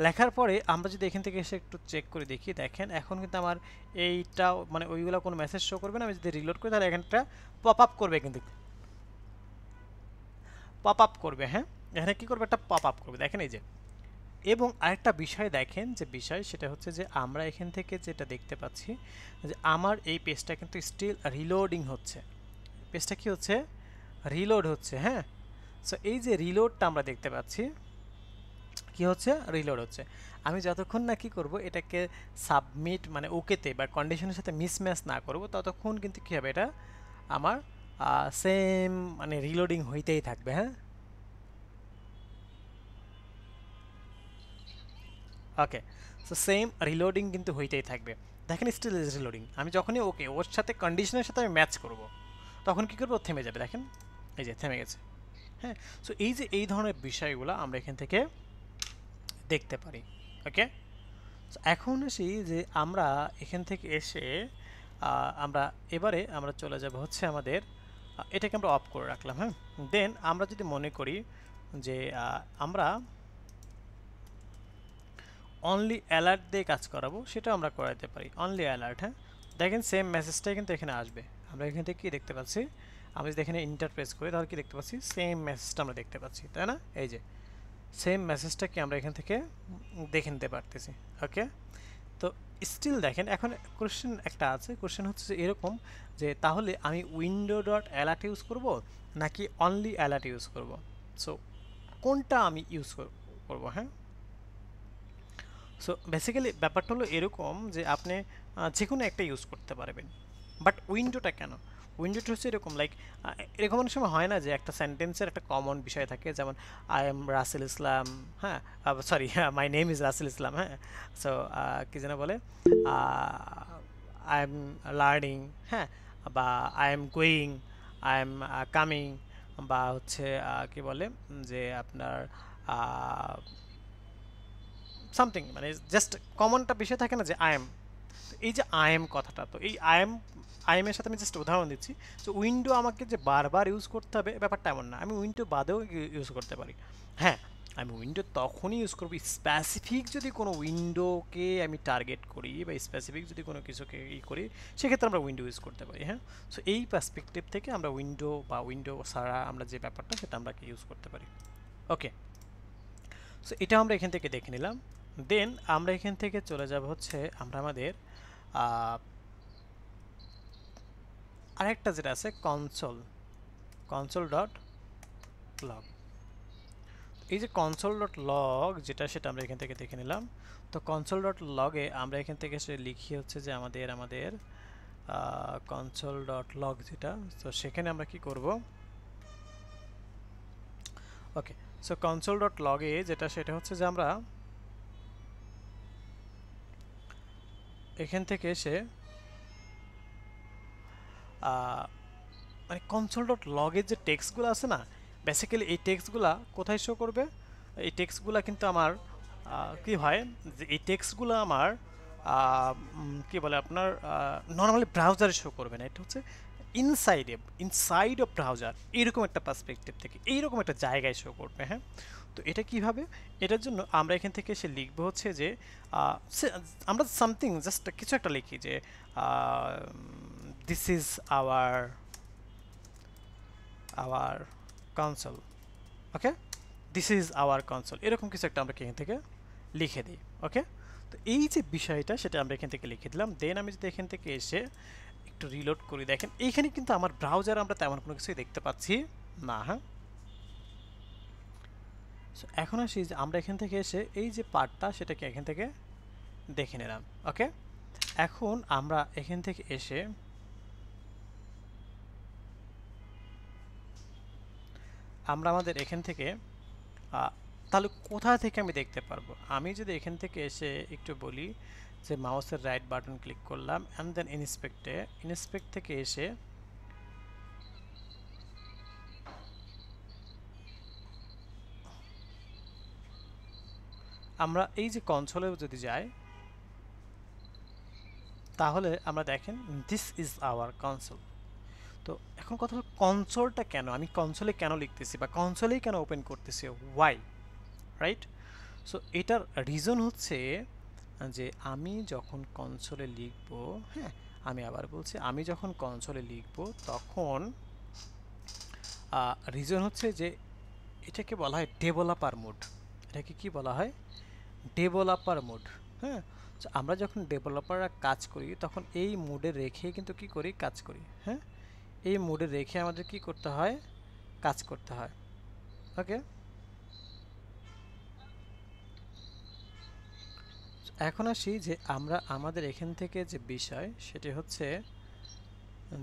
লেখার পরে আমরা যদি এখান থেকে এসে একটু চেক করে দেখি, দেখেন এখন কিন্তু আমার এইটাও মানে ওইগুলো কোনো মেসেজ শো করবে না। আমি যদি রিলোড করি তাহলে এখানটা পপ আপ করবে, কিন্তু পপ আপ করবে। হ্যাঁ, এখানে কী করবে, একটা পপ আপ করবে, দেখেন এই যে। এবং আরেকটা বিষয় দেখেন, যে বিষয় সেটা হচ্ছে যে আমরা এখান থেকে যেটা দেখতে পাচ্ছি যে আমার এই পেজটা কিন্তু স্টিল রিলোডিং হচ্ছে, পেজটা কি হচ্ছে, রিলোড হচ্ছে। হ্যাঁ, সো এই যে রিলোডটা আমরা দেখতে পাচ্ছি, কি হচ্ছে, রিলোড হচ্ছে। আমি যতক্ষণ না কি করব, এটাকে সাবমিট মানে ওকেতে বা কন্ডিশনের সাথে মিসম্যাচ না করব, ততক্ষণ কিন্তু কী হবে, এটা আমার সেম মানে রিলোডিং হইতেই থাকবে। হ্যাঁ, ওকে, সো সেম রিলোডিং কিন্তু হইতেই থাকবে। দেখেন স্টিল ইজ রিলোডিং। আমি যখনই ওকে ওর সাথে কন্ডিশনের সাথে আমি ম্যাচ করব, তখন কী করবো, থেমে যাবে। দেখেন এই যে থেমে গেছে। হ্যাঁ, সো এই যে এই ধরনের বিষয়গুলো আমরা এখান থেকে দেখতে পারি। ওকে, সো এখন আসি যে আমরা এখান থেকে এসে আমরা এবারে আমরা চলে যাব হচ্ছে আমাদের এটাকে আমরা অফ করে রাখলাম। হ্যাঁ, দেন আমরা যদি মনে করি যে আমরা অনলি অ্যালার্ট দিয়ে কাজ করাবো, সেটা আমরা করাতে পারি, অনলি অ্যালার্ট। হ্যাঁ, দেখেন সেম মেসেজটাই কিন্তু এখানে আসবে। আমরা এখান থেকে কী দেখতে পাচ্ছি, আমি যদি এখানে ইন্টারপ্রেস করি তাহলে কি দেখতে পাচ্ছি, সেম মেসেজটা আমরা দেখতে পাচ্ছি, তাই না? এই যে সেম মেসেজটা কি আমরা এখান থেকে দেখে নিতে পারতেছি। ওকে, তো স্টিল দেখেন এখন কোশ্চেন একটা আছে, কোশ্চেন হচ্ছে যে এরকম যে তাহলে আমি উইন্ডো ডট অ্যালার্ট ইউজ করব নাকি অনলি অ্যালার্ট ইউজ করব, সো কোনটা আমি ইউজ করব? হ্যাঁ, সো বেসিক্যালি ব্যাপারটা হলো এরকম যে আপনি যে কোনো একটা ইউজ করতে পারবেন, বাট উইন্ডোটা কেন? উইন্ডোটা হচ্ছে এরকম লাইক এরকম অনেক সময় হয় না যে একটা সেন্টেন্সের একটা কমন বিষয় থাকে, যেমন আই এম রাসেল ইসলাম, হ্যাঁ, sorry, my name is Rasel Islam, হ্যাঁ। সো কি যেন বলে, আই এম লার্নিং, হ্যাঁ, বা I am going, I am coming, বা হচ্ছে কি বলে যে আপনার সামথিং, মানে জাস্ট কমনটা বিষয় থাকে না যে আই এম। এই যে আই এম কথাটা, তো এই আই এম এর সাথে আমি জাস্ট উদাহরণ দিচ্ছি। তো উইন্ডো আমাকে যে বারবার ইউজ করতে হবে ব্যাপারটা এমন না, আমি উইন্ডো বাদেও ইউজ করতে পারি। হ্যাঁ, আমি উইন্ডো তখনই ইউজ করবো স্পেসিফিক যদি কোনো উইন্ডোকে আমি টার্গেট করি বা স্পেসিফিক যদি কোনো কিছুকে করি, সেক্ষেত্রে আমরা উইন্ডো ইউজ করতে পারি। হ্যাঁ, সো এই পার্সপেক্টিভ থেকে আমরা উইন্ডো বা উইন্ডো ছাড়া আমরা যে ব্যাপারটা সেটা আমরা ইউজ করতে পারি। ওকে, সো এটা আমরা এখান থেকে দেখে নিলাম। দেন আমরা এখান থেকে চলে যাব হচ্ছে আমরা আমাদের আরেকটা যেটা আছে কনসোল ডট লগ। এই যে কনসোল ডট লগ যেটা, সেটা আমরা এখান থেকে দেখে নিলাম। তো কনসোল ডট লগে আমরা এখান থেকে সে লিখি হচ্ছে যে আমাদের কনসোল ডট লগ যেটা, তো সেখানে আমরা কি করব, ওকে। সো কনসোল ডট লগে যেটা, সেটা হচ্ছে যে আমরা এখান থেকে এসে মানে কনসোল ডট লগের যে টেক্সটগুলো আছে না, বেসিক্যালি এই টেক্সটগুলো কোথায় শো করবে? এই টেক্সটগুলো কিন্তু আমার কি হয় যে এই টেক্সটগুলো আমার কি বলে আপনার নর্মালি ব্রাউজারে শো করবে না, এটা হচ্ছে ইনসাইড অফ ব্রাউজার, এইরকম একটা পার্সপেক্টিভ থেকে এইরকম একটা জায়গায় শো করবে। হ্যাঁ, তো এটা কিভাবে, এটার জন্য আমরা এখান থেকে এসে লিখবো হচ্ছে যে আমরা সামথিং জাস্ট কিছু একটা লিখি যে this is our console, okay, this is our console, এরকম কিছু একটা আমরা এখান থেকে লিখে দিই। ওকে, তো এই যে বিষয়টা সেটা আমরা এখান থেকে লিখে দিলাম। দেন আমি যদি এখান থেকে এসে একটু রিলোড করি, দেখেন এইখানে কিন্তু আমার ব্রাউজার আমরা তেমন কোনো কিছুই দেখতে পাচ্ছি না। হ্যাঁ, সো এখন আসি যে আমরা এখান থেকে এসে এই যে পার্টটা সেটাকে এখান থেকে দেখে নিলাম। ওকে, এখন আমরা এখান থেকে এসে আমরা আমাদের এখান থেকে তাহলে কোথা থেকে আমি দেখতে পারবো? আমি যদি এখান থেকে এসে একটু বলি যে মাউসের রাইট বাটন ক্লিক করলাম অ্যান্ড দেন ইন্সপেক্ট থেকে এসে আমরা এই যে কনসোলে যদি যাই, তাহলে আমরা দেখেন দিস ইজ আওয়ার কনসোল। তো এখন কথা হলো কনসোলটা কেন, আমি কনসোলে কেন লিখতেছি বা কনসোলেই কেন ওপেন করতেছি, ওয়াই, রাইট? সো এটার রিজন হচ্ছে যে আমি যখন কনসোলে লিখব, হ্যাঁ, আমি আবার বলছি, আমি যখন কনসোলে লিখব তখন রিজন হচ্ছে যে এটাকে বলা হয় ডেভেলপার মোড। এটাকে কি বলা হয়? Developer mode. হ্যাঁ, তো আমরা যখন ডেভেলপাররা কাজ করি তখন এই মোডে রেখে কিন্তু কি করি, কাজ করি। হ্যাঁ, এই মোডে রেখে আমাদের কি করতে হয়, কাজ করতে হয়। ওকে, এখন আসি যে আমরা আমাদের এখান থেকে যে বিষয় সেটি হচ্ছে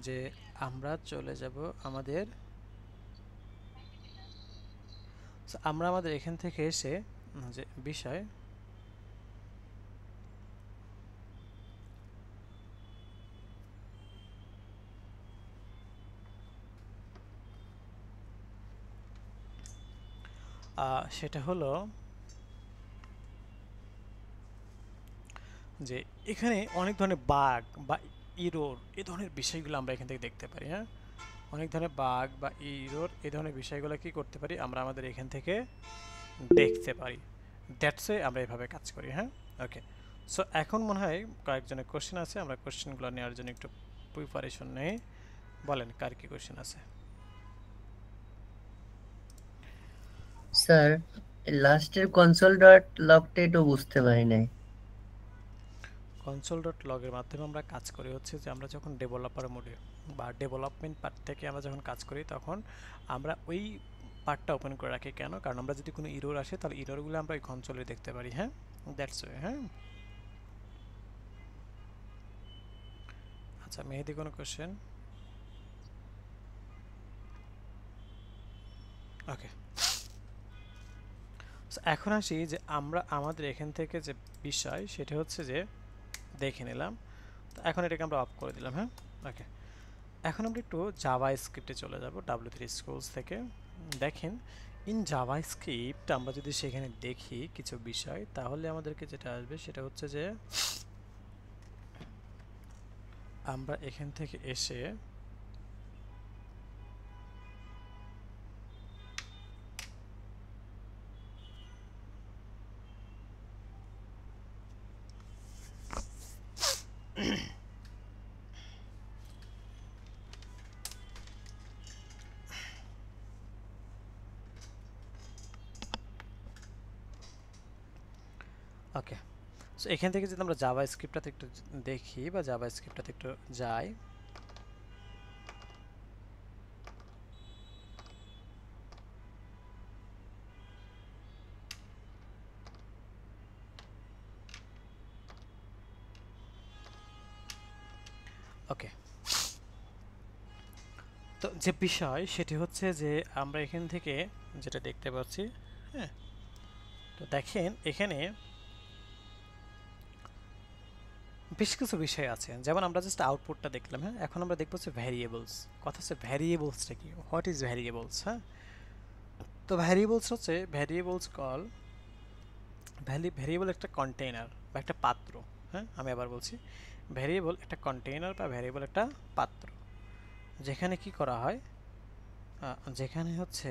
যে আমরা চলে যাব আমাদের, আমরা আমাদের এখান থেকে এসে যে বিষয় সেটা হলো যে এখানে অনেক ধরনের বাগ বা ইরোর এই ধরনের বিষয়গুলো আমরা এখান থেকে দেখতে পারি। হ্যাঁ, অনেক ধরনের বাগ বা ইরোর এই ধরনের বিষয়গুলো কি করতে পারি, আমরা আমাদের এখান থেকে দেখতে পারি। দ্যাটস ওয়ে আমরা এভাবে কাজ করি। হ্যাঁ, ওকে। সো এখন মনে হয় কয়েকজনের কোশ্চেন আছে, আমরা কোশ্চেনগুলো নেওয়ার জন্য একটু প্রিপারেশন নেই। বলেন কার কি কোশ্চেন আছে? স্যার, লাস্টের কনসোল ডট লগটা একটু বুঝতে পারি নাই। কনসোল ডট লগের মাধ্যমে আমরা কাজ করি হচ্ছে যে আমরা যখন ডেভেলপার মোডে বা ডেভেলপমেন্ট পার্ট থেকে আমরা যখন কাজ করি তখন আমরা ওই পার্টটা ওপেন করে রাখি। কেন? কারণ আমরা যদি কোনো ইরোর আসে তাহলে ইরোরগুলো আমরা ওই কনসোলে দেখতে পারি। হ্যাঁ, দ্যাটস ওয়ে। হ্যাঁ, আচ্ছা, মেহেদি কোনো কোশ্চেন? ওকে, এখন আসি যে আমরা আমাদের এখান থেকে যে বিষয় সেটা হচ্ছে যে দেখে নিলাম। তো এখন এটাকে আমরা অফ করে দিলাম। হ্যাঁ, ওকে, এখন আমরা একটু জাভা স্ক্রিপ্টে চলে যাব W3 স্কুলস থেকে। দেখেন, ইন জাভা স্ক্রিপ্ট আমরা যদি সেখানে দেখি কিছু বিষয়, তাহলে আমাদেরকে যেটা আসবে সেটা হচ্ছে যে আমরা এখান থেকে এসে ওকে, সো এখান থেকে যদি আমরা জাভা স্ক্রিপ্টটাতে একটু দেখি বা জাভা স্ক্রিপ্টটাতে একটু যাই, ওকে, তো যে বিষয় সেটি হচ্ছে যে আমরা এখান থেকে যেটা দেখতে পাচ্ছি, হ্যাঁ, তো দেখেন এখানে বেশ কিছু বিষয় আছে, যেমন আমরা জাস্ট আউটপুটটা দেখলাম। হ্যাঁ, এখন আমরা দেখবো হচ্ছে ভ্যারিয়েবলস। কথা হচ্ছে ভ্যারিয়েবলসটা কি, হোয়াট ইজ ভ্যারিয়েবলস। হ্যাঁ, তো ভ্যারিয়েবলস হচ্ছে ভ্যারিয়েবলস কল ভ্যারিয়েবল একটা কন্টেইনার বা একটা পাত্র। হ্যাঁ, আমি আবার বলছি, ভ্যারিয়েবল একটা কন্টেইনার বা ভ্যারিয়েবল একটা পাত্র, যেখানে কি করা হয়, যেখানে হচ্ছে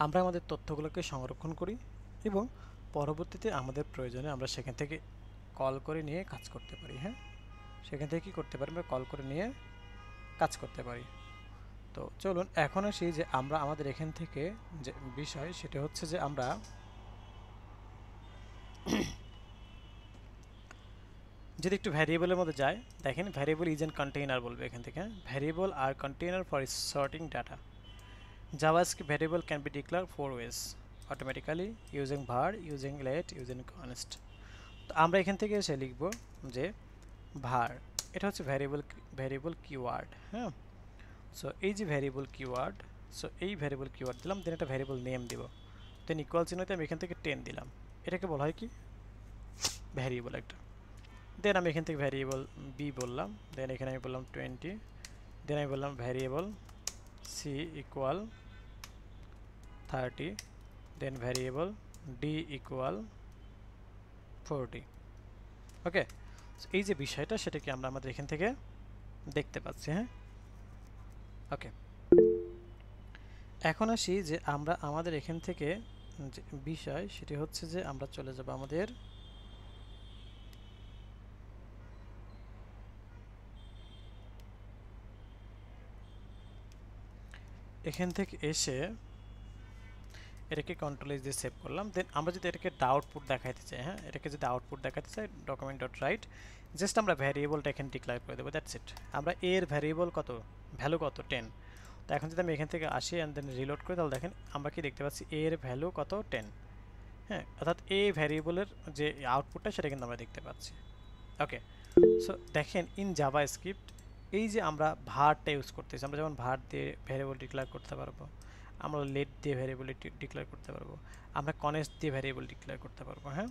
আমরা আমাদের তথ্যগুলোকে সংরক্ষণ করি এবং পরবর্তীতে আমাদের প্রয়োজনে আমরা সেখান থেকে কল করে নিয়ে কাজ করতে পারি। হ্যাঁ, সেখান থেকে কী করতে পারি, আমরা কল করে নিয়ে কাজ করতে পারি। তো চলুন এখন আসি যে আমরা আমাদের এখান থেকে যে বিষয় সেটা হচ্ছে যে আমরা যদি একটু ভ্যারিয়েবলের মধ্যে যাই, দেখেন ভ্যারিয়েবল ইজ এন কন্টেইনার বলবে এখান থেকে। Variable are container for sorting data. JavaScript variable can be declared 4 ways: automatically, using var, using let, using const. তো আমরা এখান থেকে এসে লিখব যে var, এটা হচ্ছে ভ্যারিয়েবল কিওয়ার্ড। হ্যাঁ, সো এই যে ভ্যারিয়েবল কিওয়ার্ড, সো এই ভ্যারিয়েবল কিওয়ার্ড দিলাম, দেন একটা ভ্যারিয়েবল নেম দিব, দেন ইকুয়াল চিহ্নতে আমি এখান থেকে 10 দিলাম, এটাকে বলা হয় কি, ভ্যারিয়েবল একটা। দেন আমি এখান থেকে ভ্যারিয়েবল বি বললাম, দেন এখানে আমি বললাম 20, দেন আমি বললাম ভ্যারিয়েবল সি ইকুয়াল 30, দেন ভ্যারিয়েবল ডি ইকুয়াল 40। ওকে, এই যে বিষয়টা সেটাকে আমরা আমাদের এখান থেকে দেখতে পাচ্ছি। হ্যাঁ, ওকে, এখন আসি যে আমরা আমাদের এখান থেকে যে বিষয় সেটি হচ্ছে যে আমরা চলে যাব আমাদের এখান থেকে এসে এটাকে কন্ট্রোল এস দিয়ে সেভ করলাম। দেন আমরা যদি এটাকে আউটপুট দেখাইতে চাই, হ্যাঁ, এটাকে যদি আউটপুট দেখাতে চাই, ডকুমেন্ট ডট রাইট, জাস্ট আমরা ভ্যারিয়েবলটা এখানে ডিক্লেয়ার করে দেবো, দ্যাটস ইট। আমরা এর ভ্যারিয়েবল কত, ভ্যালু কত, 10। তো এখন যদি আমি এখান থেকে আসি অ্যান্ড দেন রিলোড করি, তাহলে দেখেন আমরা কি দেখতে পাচ্ছি, এর ভ্যালু কত, 10। হ্যাঁ, অর্থাৎ এ ভ্যারিয়েবলের যে আউটপুটটা সেটা কিন্তু আমরা দেখতে পাচ্ছি। ওকে, সো দেখেন ইন জাভা স্ক্রিপ্ট এই যে আমরা ভারটা ইউজ করতেছি, আমরা যেমন ভার দিয়ে ভ্যারিয়েবল ডিক্লেয়ার করতে পারবো, আমরা লেট দিয়ে ভ্যারিয়েবল ডিক্লেয়ার করতে পারবো, আমরা কনেস্ট দিয়ে ভ্যারিয়েবল ডিক্লেয়ার করতে পারবো। হ্যাঁ,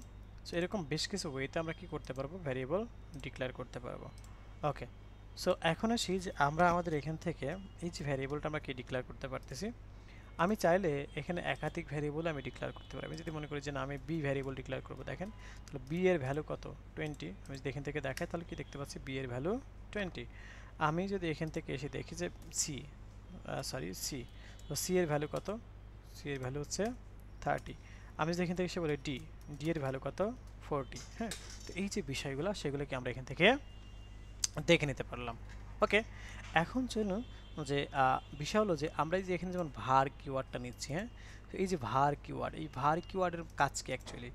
সো এরকম বেশ কিছু ওয়েতে আমরা কি করতে পারবো, ভ্যারিয়েবল ডিক্লেয়ার করতে পারবো। ওকে, সো এখন আসি যে আমরা আমাদের এখান থেকে এই যে ভ্যারিয়েবলটা আমরা কি ডিক্লেয়ার করতে পারতেছি। আমি চাইলে এখানে একাধিক ভ্যারিয়েবল আমি ডিক্লেয়ার করতে পারি। আমি যদি মনে করি যে না আমি বি ভ্যারিয়েবল ডিক্লেয়ার করবো, দেখেন তাহলে বি এর ভ্যালু কত, 20। আমি যদি এখান থেকে দেখাই তাহলে কি দেখতে পাচ্ছি, বি এর ভ্যালু 20। আমি যদি এখান থেকে এসে দেখি যে সি, তো সি এর ভ্যালু কত, সি এর ভ্যালু হচ্ছে 30। আমি যদি এখান থেকে এসে বলি ডি এর ভ্যালু কত, 40। হ্যাঁ, তো এই যে বিষয়গুলো সেগুলোকে আমরা এখান থেকে দেখে নিতে পারলাম। ওকে, এখন চলুন যে বিষয় হলো যে আমরা এই যে এখানে যেমন ভার কিওয়ার্ডটা নিচ্ছি। হ্যাঁ, তো এই যে ভার কিওয়ার্ড, এই ভার কিওয়ার্ডের কাজ কি অ্যাকচুয়ালি,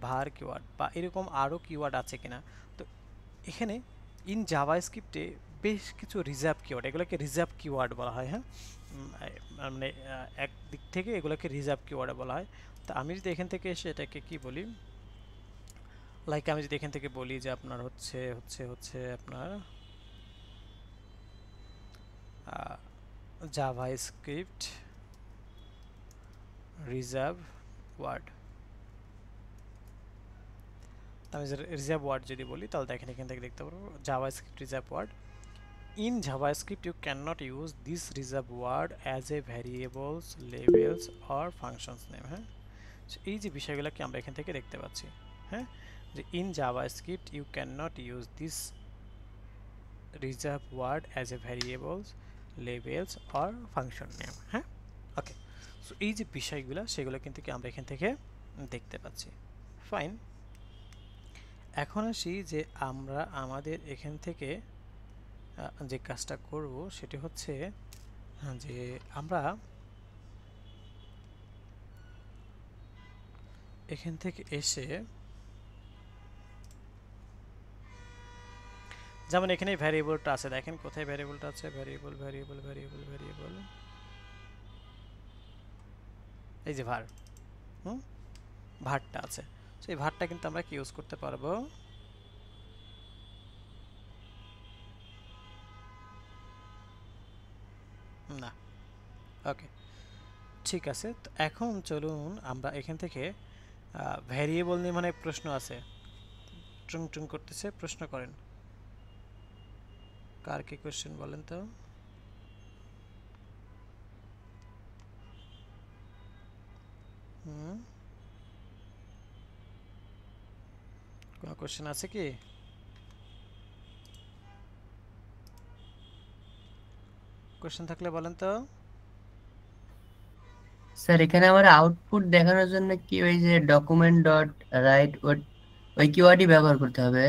ভার কিওয়ার্ড বা এরকম আরও কিওয়ার্ড আছে কিনা। তো এখানে ইন জাভা স্ক্রিপ্টে বেশ কিছু রিজার্ভ কিওয়ার্ড, এগুলোকে রিজার্ভ কিওয়ার্ড বলা হয়। হ্যাঁ, মানে এক দিক থেকে এগুলোকে রিজার্ভ কিওয়ার্ড বলা হয়। তো আমি যদি এখান থেকে এসে এটাকে কি বলি, লাইক আমি যদি এখান থেকে বলি যে আপনার হচ্ছে আপনার জাভাস্ক্রিপ্ট রিজার্ভ ওয়ার্ড। আমি রিজার্ভ ওয়ার্ড যদি বলি তাহলে দেখেন এখান থেকে দেখতে পারবো JavaScript reserve word. In JavaScript, you cannot use this reserve word as a variables, labels or functions name. হ্যাঁ, so এই যে বিষয়গুলোকে আমরা এখান থেকে দেখতে পাচ্ছি। হ্যাঁ, যে in JavaScript you cannot use this reserve word as a variables, labels or function name. হ্যাঁ, ওকে, সো এই যে বিষয়গুলো সেগুলো কিন্তু কি আমরা এখান থেকে দেখতে পাচ্ছি। ফাইন, এখন আসি যে আমরা আমাদের এখান থেকে যে কাজটা করব সেটি হচ্ছে যে আমরা এখান থেকে এসে যেমন এখানে ভ্যারিয়েবলটা আছে, দেখেন কোথায় ভ্যারিয়েবলটা আছে, ভ্যারিয়েবল ভ্যারিয়েবল ভ্যারিয়েবল ভ্যারিয়েবল, এই যে var, ভারটা আছে। সো এই ভারটা কিন্তু আমরা কি ইউজ করতে পারবো, না। ওকে, ঠিক আছে, তো এখন চলুন আমরা এখান থেকে ভ্যারিয়েবল নিয়ে মানে প্রশ্ন আছে, টুং টুং করতেছে, প্রশ্ন করেন, কার কি কোশ্চেন বলেন তো। কোনো কোশ্চেন আছে কি? কোশ্চেন থাকলে বলেন তো। স্যার এখানে আমার আউটপুট দেখানোর জন্য কি ওই যে ডকুমেন্ট ডট রাইট ওই কিওয়ার্ডই ব্যবহার করতে হবে?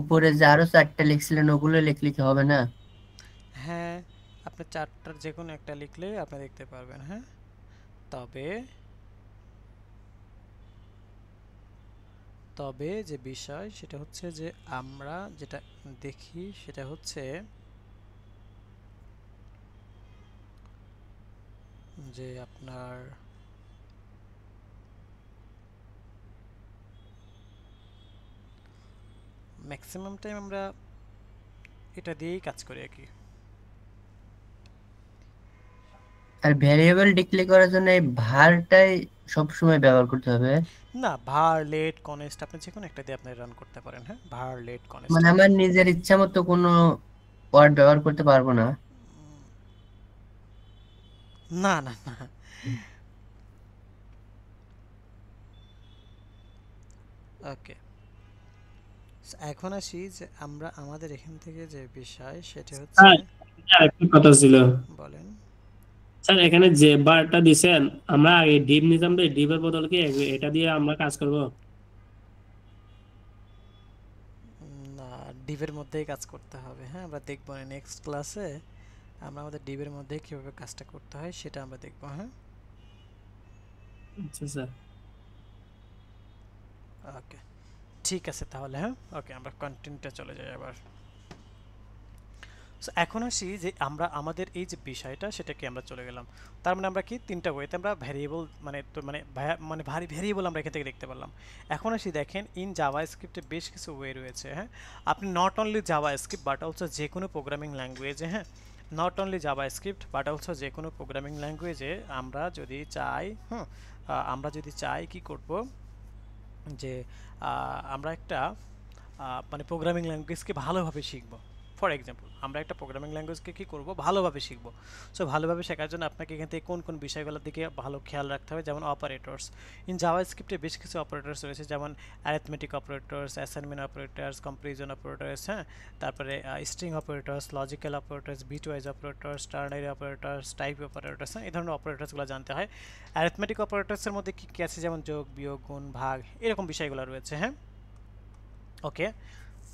উপরে যে আরো 4টা লিখছিলেন ওগুলো লিখলে কি হবে না? হ্যাঁ, আপনি 4টার যে কোনো একটা লিখলে আপনি দেখতে পারবেন। হ্যাঁ, তবে তবে যে বিষয় সেটা হচ্ছে যে আমরা যেটা দেখি সেটা হচ্ছে যে আপনার ম্যাক্সিমাম টাইম আমরা এটা দিয়েই কাজ করি আর কি। আর ভ্যারিয়েবল ডিক্লেয়ার করার জন্য এই ভারটাই সবসময় ব্যবহার করতে হবে? না, var let const আপনি যে কোনো একটা দিয়ে আপনি রান করতে পারেন। হ্যাঁ, var let const, মানে আমার নিজের ইচ্ছা মতো কোনো ওয়ার্ড ব্যবহার করতে পারবো না? না না না, ওকে। এখন আসি যে আমরা আমাদের এখান থেকে যে বিষয় সেটা হচ্ছে, স্যার একটা কথা ছিল বলেন। স্যার, এখানে যে বারটা দিছেন আমরা আগে ডিপ নিতাম, তো ডিপের বদলে কি এটা দিয়ে আমরা কাজ করব? না, ডিভের মধ্যেই কাজ করতে হবে। হ্যাঁ, আমরা দেখবো না নেক্সট ক্লাসে, আমরা আমাদের ডিভের মধ্যে কিভাবে কাজটা করতে হয় সেটা আমরা দেখবো। হ্যাঁ, আচ্ছা স্যার। ওকে, ঠিক আছে তাহলে। হ্যাঁ, ওকে, আমরা কন্টেন্টে চলে যাই আবার। সো এখন আসি যে আমরা আমাদের এই যে বিষয়টা সেটাকে আমরা চলে গেলাম, তার মানে আমরা কি তিনটা ওয়েতে আমরা ভ্যারিয়েবল মানে তো মানে ভারী ভ্যারিয়েবল আমরা এখান থেকে দেখতে পারলাম। এখন আসি দেখেন ইন জাভা স্ক্রিপ্টে বেশ কিছু ওয়ে রয়েছে। হ্যাঁ, আপনি not only Java script but also যে কোনো প্রোগ্রামিং ল্যাঙ্গুয়েজে, হ্যাঁ, not only Java script but also যে কোনো প্রোগ্রামিং ল্যাঙ্গুয়েজে আমরা যদি চাই, আমরা যদি চাই কি করব, যে আমরা একটা মানে প্রোগ্রামিং ল্যাঙ্গুয়েজকে ভালোভাবে শিখব। ফর এক্সাম্পল, আমরা একটা প্রোগ্রামিং ল্যাঙ্গুয়েজকে কী করব, ভালোভাবে শিখব। সো ভালোভাবে শেখার জন্য আপনাকে এখান থেকে কোন কোন বিষয়গুলোর দিকে ভালো খেয়াল রাখতে হবে, যেমন অপারেটরস। ইন জাভা স্ক্রিপ্টে বেশ কিছু অপারেটরস রয়েছে, যেমন arithmetic operators, assignment operators, comparison operators, হ্যাঁ, তারপরে string operators, logical operators, bitwise operators, ternary operators, type operators, হ্যাঁ, এই ধরনের অপারেটরসগুলো জানতে হয়। অ্যারিথমেটিক অপারেটরসের মধ্যে কী কী আছে, যেমন যোগ, বিয়োগ, গুণ, ভাগ, এরকম বিষয়গুলো রয়েছে। হ্যাঁ, ওকে,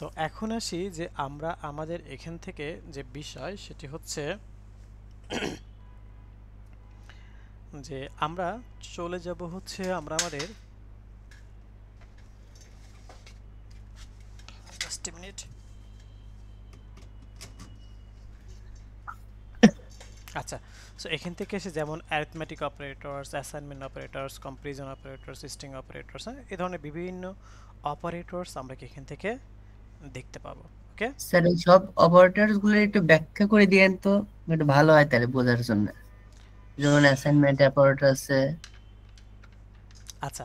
তো এখন আসি যে আমরা আমাদের এখান থেকে যে বিষয় সেটি হচ্ছে যে আমরা চলে যাব হচ্ছে আমরা আমাদের জাস্ট মিনিট। আচ্ছা, সো এখান থেকে এসে যেমন arithmetic operators, assignment operators, comparison operators, string operators, হ্যাঁ, এই ধরনের বিভিন্ন অপারেটরস আমরা কি এখান থেকে দেখতে পাবো। ওকে। স্যার এই সব অপারেটরস গুলো একটু ব্যাখ্যা করে দিয়েন তো, একটু ভালো হয় তাহলে বোঝার জন্য। যেমন অ্যাসাইনমেন্ট অপারেটর আছে। আচ্ছা,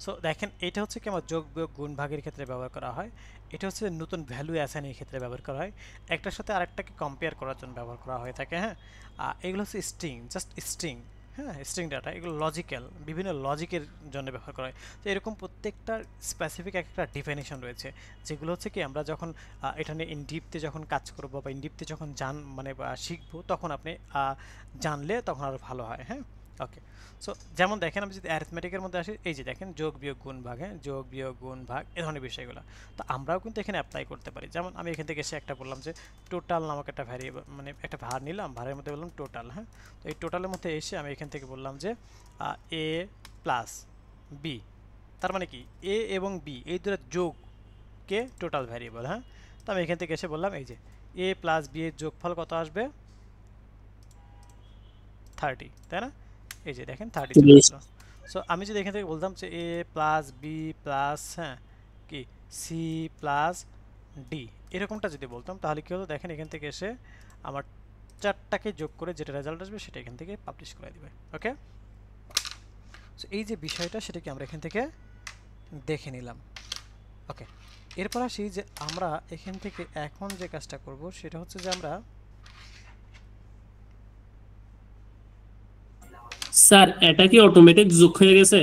সো দেখেন এটা হচ্ছে কি আমার যোগ বিয়োগ গুণ ভাগের ক্ষেত্রে ব্যবহার করা হয়। এটা হচ্ছে নতুন ভ্যালু অ্যাসাইনের ক্ষেত্রে ব্যবহার করা হয়। একটার সাথে আরেকটাকে কম্পেয়ার করার জন্য ব্যবহার করা হয়ে থাকে। হ্যাঁ, এগুলো হচ্ছে স্ট্রিং, জাস্ট স্ট্রিং। হ্যাঁ, স্ট্রিং ডাটা এগুলো লজিক্যাল, বিভিন্ন লজিকের জন্য ব্যবহার করা হয়। তো এরকম প্রত্যেকটার স্পেসিফিক একটা ডিফিনিশন রয়েছে, যেগুলো হচ্ছে কি আমরা যখন এটা নিয়ে ইনডিপতে যখন কাজ করবো বা ইনডিপতে যখন মানে শিখবো, তখন আপনি জানলে তখন আরও ভালো হয়। হ্যাঁ, ওকে। সো যেমন দেখেন আমি যদি অ্যারিথমেটিকের মধ্যে আসি, এই যে দেখেন যোগ বিয়োগ গুণ ভাগ, হ্যাঁ, যোগ বিয়োগ গুণ ভাগ এ ধরনের বিষয়গুলো তো আমরাও কিন্তু এখানে অ্যাপ্লাই করতে পারি। যেমন আমি এখান থেকে এসে একটা বললাম যে টোটাল নামক একটা ভ্যারিয়েবল, মানে একটা ভার নিলাম, ভারের মধ্যে বললাম টোটাল। হ্যাঁ, তো এই টোটালের মধ্যে এসে আমি এখান থেকে বললাম যে এ প্লাস বি, তার মানে কি এ এবং বি এই দুটো যোগকে টোটাল ভ্যারিয়েবল। হ্যাঁ, তো আমি এখান থেকে এসে বললাম এই যে এ প্লাস বি এর যোগফল কত আসবে, 30, তাই না? এই যে দেখেন 30 চলে আসলো। সো আমি যদি এখান থেকে বলতাম যে এ প্লাস বি প্লাস, হ্যাঁ, কি সি প্লাস ডি, এরকমটা যদি বলতাম তাহলে কি হতো, দেখেন এখান থেকে এসে আমার চারটাকে যোগ করে যেটা রেজাল্ট আসবে সেটা এখান থেকে পাবলিশ করে দিবে। ওকে, সো এই যে বিষয়টা সেটাকে আমরা এখান থেকে দেখে নিলাম। ওকে, এরপর আসি যে আমরা এখান থেকে এখন যে কাজটা করব সেটা হচ্ছে যে আমরা স্যার এটা কি অটোমেটিক যোগ হয়ে গেছে?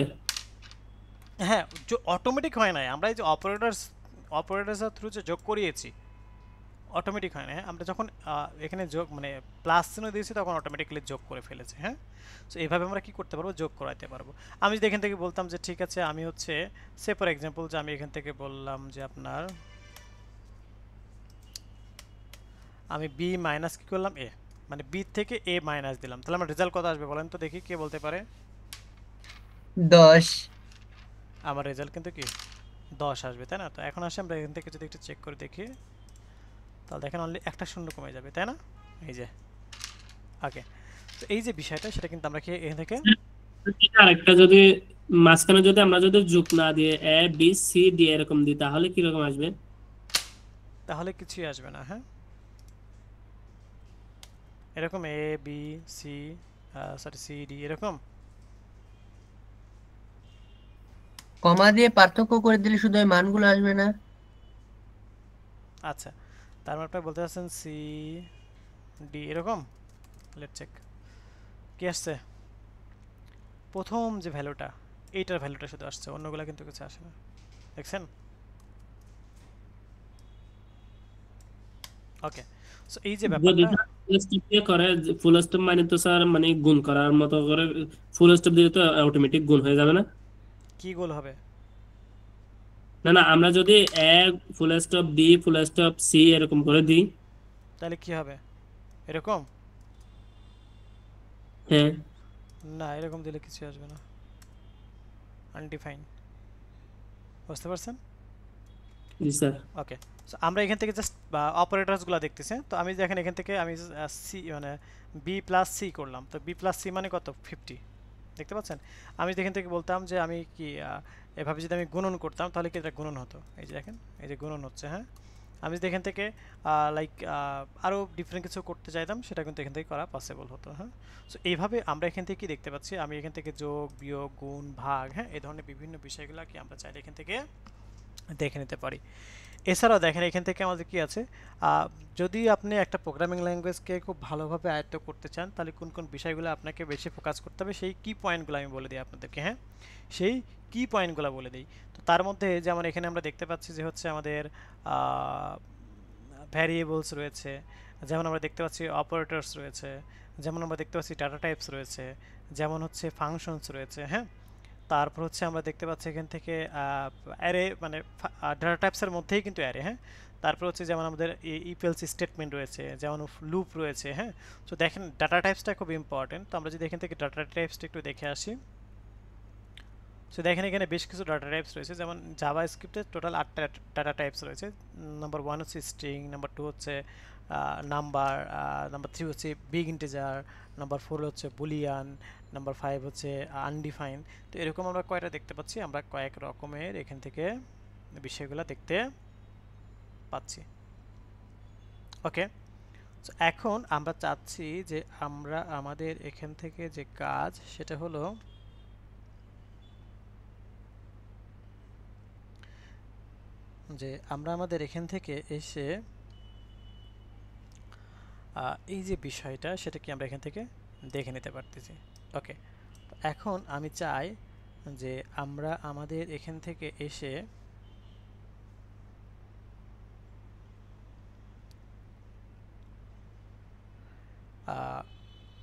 হ্যাঁ, অটোমেটিক হয় নাই, আমরা এই যে অপারেটরসের থ্রু যে যোগ করিয়েছি অটোমেটিক হয় না। হ্যাঁ, আমরা যখন এখানে যোগ মানে প্লাস চিহ্ন দিয়েছি তখন অটোমেটিক্যালি যোগ করে ফেলেছে। হ্যাঁ, সো এইভাবে আমরা কি করতে পারবো, যোগ করাতে পারবো। আমি যদি এখান থেকে বলতাম যে ঠিক আছে আমি হচ্ছে সে ফর এক্সাম্পল যে আমি এখান থেকে বললাম যে আপনার আমি বি মাইনাস কি করলাম এ, মানে বি থেকে এ মাইনাস দিলাম, তাহলে আমার রেজাল্ট কত আসবে বলেন তো দেখি, কে বলতে পারে? 10। আমার রেজাল্ট কিন্তু কি 10 আসবে, তাই না? তো এখন আসে আমরা এখান থেকে যদি একটু চেক করে দেখি, তাহলে দেখেন অনলি একটা শূন্য কমে যাবে, তাই না? এই যে ওকে, তো এই যে বিষয়টা সেটা কিন্তু আমরা কি এখান থেকে আরেকটা যদি মাঝখানে যদি আমরা যদি যোগ না দিয়ে এ বি সি ডি এরকম দিই তাহলে কিরকম আসবে? তাহলে কিছুই আসবে না। হ্যাঁ, এরকম A B C, sorry C D এরকম। কমা দিয়ে পার্থক্য করে দিলে শুধু ওই মানগুলো আসবে না? আচ্ছা, তার মানে আপনি বলতে চাচ্ছেন সি ডি এরকম। লেট চেক কি আসছে, প্রথম যে ভ্যালুটা এইটার ভ্যালুটা শুধু আসছে, অন্যগুলো কিন্তু কিছু আসে না, দেখছেন? ওকে, সো এই যে যদি ব্যাপারটা, ফুল স্টপ দিয়ে করে, ফুল স্টপ মানে তো স্যার মানে গুণ করার মতো করে, ফুল স্টপ দিয়ে তো অটোমেটিক গুণ হয়ে যাবে না? কি গোল হবে? না না, আমরা যদি A full stop B full stop C এরকম করে দিই। তাহলে কি হবে এরকম? হ্যাঁ। না, এরকম দিলে কিছু আসবে না, আনডিফাইন। বুঝতে পারছেন? জি স্যার। ওকে, সো আমরা এখান থেকে জাস্ট অপারেটরসগুলো দেখতেছি। তো আমি দেখেন এখান থেকে আমি সি মানে বি প্লাস সি করলাম, তো বি প্লাস সি মানে কত 50, দেখতে পাচ্ছেন? আমি যদি এখান থেকে বলতাম যে আমি কি এভাবে যদি আমি গুণন করতাম তাহলে কি এটা গুণন হতো, এই যে দেখেন এই যে গুণন হচ্ছে। হ্যাঁ, আমি যদি এখান থেকে লাইক আরও ডিফারেন্ট কিছু করতে চাইতাম সেটা কিন্তু এখান থেকে করা পসিবল হতো। হ্যাঁ, সো এইভাবে আমরা এখান থেকে কি দেখতে পাচ্ছি, আমি এখান থেকে যোগ বিয়োগ গুণ ভাগ, হ্যাঁ, এই ধরনের বিভিন্ন বিষয়গুলো কি আমরা চাইলে এখান থেকে দেখে নিতে পারি। এছাড়াও দেখেন এখান থেকে আমাদের কি আছে, যদি আপনি একটা প্রোগ্রামিং ল্যাঙ্গুয়েজকে খুব ভালোভাবে আয়ত্ত করতে চান তাহলে কোন কোন বিষয়গুলো আপনাকে বেশি ফোকাস করতে হবে সেই কি পয়েন্টগুলো আমি বলে দিই আপনাদেরকে। হ্যাঁ, সেই কি পয়েন্টগুলো বলে দিই। তো তার মধ্যে যেমন এখানে আমরা দেখতে পাচ্ছি যে হচ্ছে আমাদের ভ্যারিয়েবলস রয়েছে, যেমন আমরা দেখতে পাচ্ছি অপারেটরস রয়েছে, যেমন আমরা দেখতে পাচ্ছি ডাটা টাইপস রয়েছে, যেমন হচ্ছে ফাংশনস রয়েছে। হ্যাঁ, তারপর হচ্ছে আমরা দেখতে পাচ্ছি এখান থেকে অ্যারে, মানে ডাটা টাইপসের মধ্যেই কিন্তু অ্যারে। হ্যাঁ, তারপর হচ্ছে যেমন আমাদের ইফ এলস স্টেটমেন্ট রয়েছে, যেমন লুপ রয়েছে। হ্যাঁ, তো দেখেন ডাটা টাইপসটা খুব ইম্পর্টেন্ট। তো আমরা যদি এখান থেকে ডাটা টাইপসটা একটু দেখে আসি, সো দেখেন এখানে বেশ কিছু ডাটা টাইপস রয়েছে, যেমন জাভা স্ক্রিপ্টে টোটাল 8টা ডাটা টাইপস রয়েছে। নাম্বার 1 হচ্ছে স্ট্রিং, নাম্বার 2 হচ্ছে নাম্বার, নাম্বার 3 হচ্ছে বিগ ইন্টিজার, নাম্বার 4 হচ্ছে বুলিয়ান, নাম্বার 5 হচ্ছে আনডিফাইন। তো এরকম আমরা কয়টা দেখতে পাচ্ছি, আমরা কয়েক রকমের এখান থেকে বিষয়গুলো দেখতে পাচ্ছি। ওকে, তো এখন আমরা চাচ্ছি যে আমরা আমাদের এখান থেকে যে কাজ সেটা হলো যে আমরা আমাদের এখান থেকে এসে এই যে বিষয়টা সেটা কি আমরা এখান থেকে দেখে নিতে পারতেছি। ওকে, এখন আমি চাই যে আমরা আমাদের এখান থেকে এসে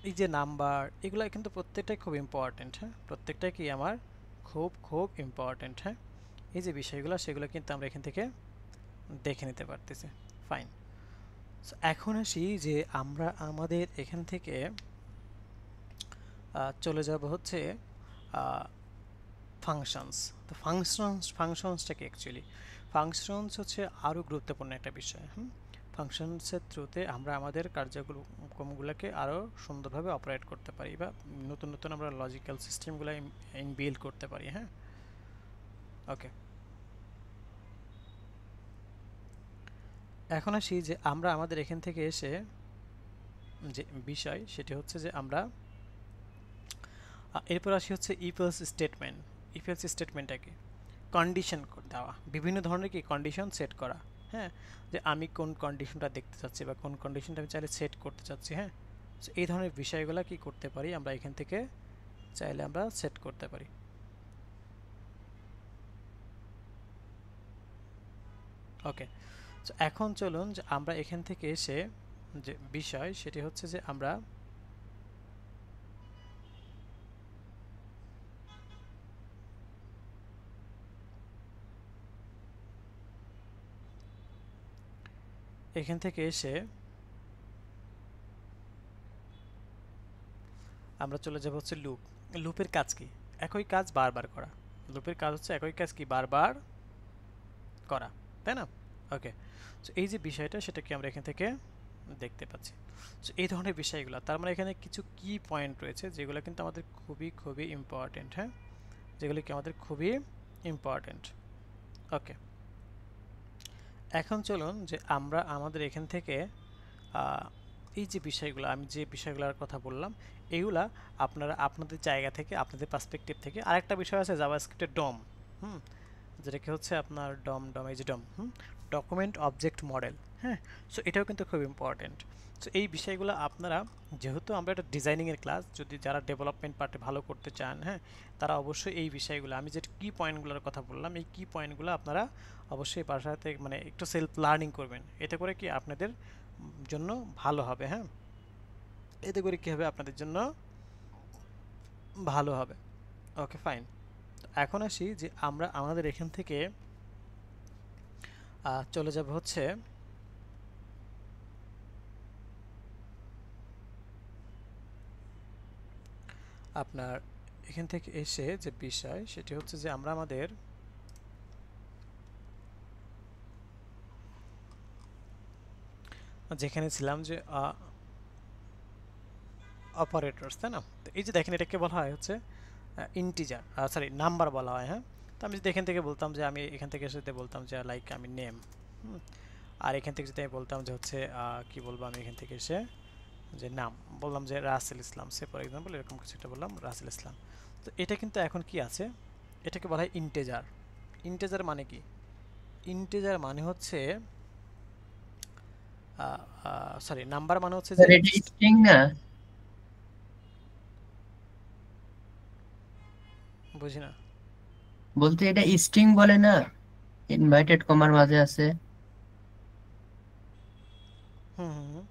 এই যে নাম্বার এগুলো কিন্তু প্রত্যেকটাই খুব ইম্পর্টেন্ট। হ্যাঁ, প্রত্যেকটাই কি আমার খুব খুব ইম্পর্টেন্ট। হ্যাঁ, এই যে বিষয়গুলো সেগুলো কিন্তু আমরা এখান থেকে দেখে নিতে পারতেছি। ফাইন, এখন আসি যে আমরা আমাদের এখান থেকে চলে যাব হচ্ছে ফাংশনস। তো ফাংশনসটা কি অ্যাকচুয়ালি? ফাংশনস হচ্ছে আরও গুরুত্বপূর্ণ একটা বিষয়। ফাংশনসের থ্রুতে আমরা আমাদের কার্যক্রমগুলোকে আরও সুন্দরভাবে অপারেট করতে পারি বা নতুন নতুন আমরা লজিক্যাল সিস্টেমগুলো ইনবিল্ড করতে পারি। হ্যাঁ, ওকে, এখন আসি যে আমরা আমাদের এখান থেকে এসে যে বিষয় সেটি হচ্ছে যে আমরা এরপর আসি হচ্ছে ইফেলস স্টেটমেন্ট। ইফেলস স্টেটমেন্টটা কি? কন্ডিশন দেওয়া, বিভিন্ন ধরনের কি কন্ডিশন সেট করা। হ্যাঁ, যে আমি কোন কন্ডিশনটা দেখতে চাচ্ছি বা কোন কন্ডিশনটা আমি চাইলে সেট করতে চাচ্ছি। হ্যাঁ, সো এই ধরনের বিষয়গুলো কি করতে পারি আমরা এখান থেকে চাইলে আমরা সেট করতে পারি। ওকে, সো এখন চলুন যে আমরা এখান থেকে এসে যে বিষয় সেটি হচ্ছে যে আমরা এখান থেকে এসে আমরা চলে যাব হচ্ছে লুপ। লুপের কাজ কি? একই কাজ বারবার করা। লুপের কাজ হচ্ছে একই কাজ কি বারবার করা, তাই না? ওকে, সো এই যে বিষয়টা সেটা কি আমরা এখান থেকে দেখতে পাচ্ছি। সো এই ধরনের বিষয়গুলো, তার মানে এখানে কিছু কি পয়েন্ট রয়েছে যেগুলো কিন্তু আমাদের খুবই খুবই ইম্পর্টেন্ট। হ্যাঁ, যেগুলো কি আমাদের খুবই ইম্পর্টেন্ট। ওকে, এখন চলুন যে আমরা আমাদের এখান থেকে এই যে বিষয়গুলো, আমি যে বিষয়গুলোর কথা বললাম এইগুলা আপনারা আপনাদের জায়গা থেকে আপনাদের পার্সপেক্টিভ থেকে, আরেকটা বিষয় আছে জাভাস্ক্রিপ্টের ডম। যেটা কি হচ্ছে আপনার এই যে ডকুমেন্ট অবজেক্ট মডেল। হ্যাঁ, সো এটাও কিন্তু খুব ইম্পর্টেন্ট। সো এই বিষয়গুলো আপনারা, যেহেতু আমরা একটা ডিজাইনিংয়ের ক্লাস, যদি যারা ডেভেলপমেন্ট পার্টে ভালো করতে চান, হ্যাঁ, তারা অবশ্যই এই বিষয়গুলো, আমি যে কি পয়েন্টগুলোর কথা বললাম এই কি পয়েন্টগুলো আপনারা অবশ্যই বাসাতে মানে একটু সেলফ লার্নিং করবেন। এতে করে কি আপনাদের জন্য ভালো হবে। হ্যাঁ, এতে করে কী হবে, আপনাদের জন্য ভালো হবে। ওকে, ফাইন, এখন আসি যে আমরা আমাদের এখান থেকে চলে যাব হচ্ছে আপনার এখান থেকে এসে যে বিষয় সেটি হচ্ছে যে আমরা আমাদের যেখানে ছিলাম যে অপারেটরস, তাই না? তো এই যে দেখেন এটাকে বলা হয় হচ্ছে ইন্টিজার, সরি নাম্বার বলা হয়। হ্যাঁ, তো আমি যদি এখান থেকে বলতাম যে আমি এখান থেকে এসে বলতাম যে লাইক আমি নেম, আর এখান থেকে যদি আমি বলতাম যে হচ্ছে কি বলবো, আমি এখান থেকে এসে যে নাম বললাম যে রাসেল ইসলাম, সে ফর এক্সাম্পল এরকম কিছু একটা বললাম রাসেল ইসলাম। তো এটা কিন্তু এখন কি আছে, এটাকে বলা হয় ইন্টেজার। ইন্টেজার মানে কি? ইন্টেজার মানে হচ্ছে সরি নাম্বার মানে হচ্ছে যে এটা স্ট্রিং না? বুঝি না। বলতে এটা স্ট্রিং বলে না, ইনভাইটেড কমার মাঝে আছে। হুম হুম হুম।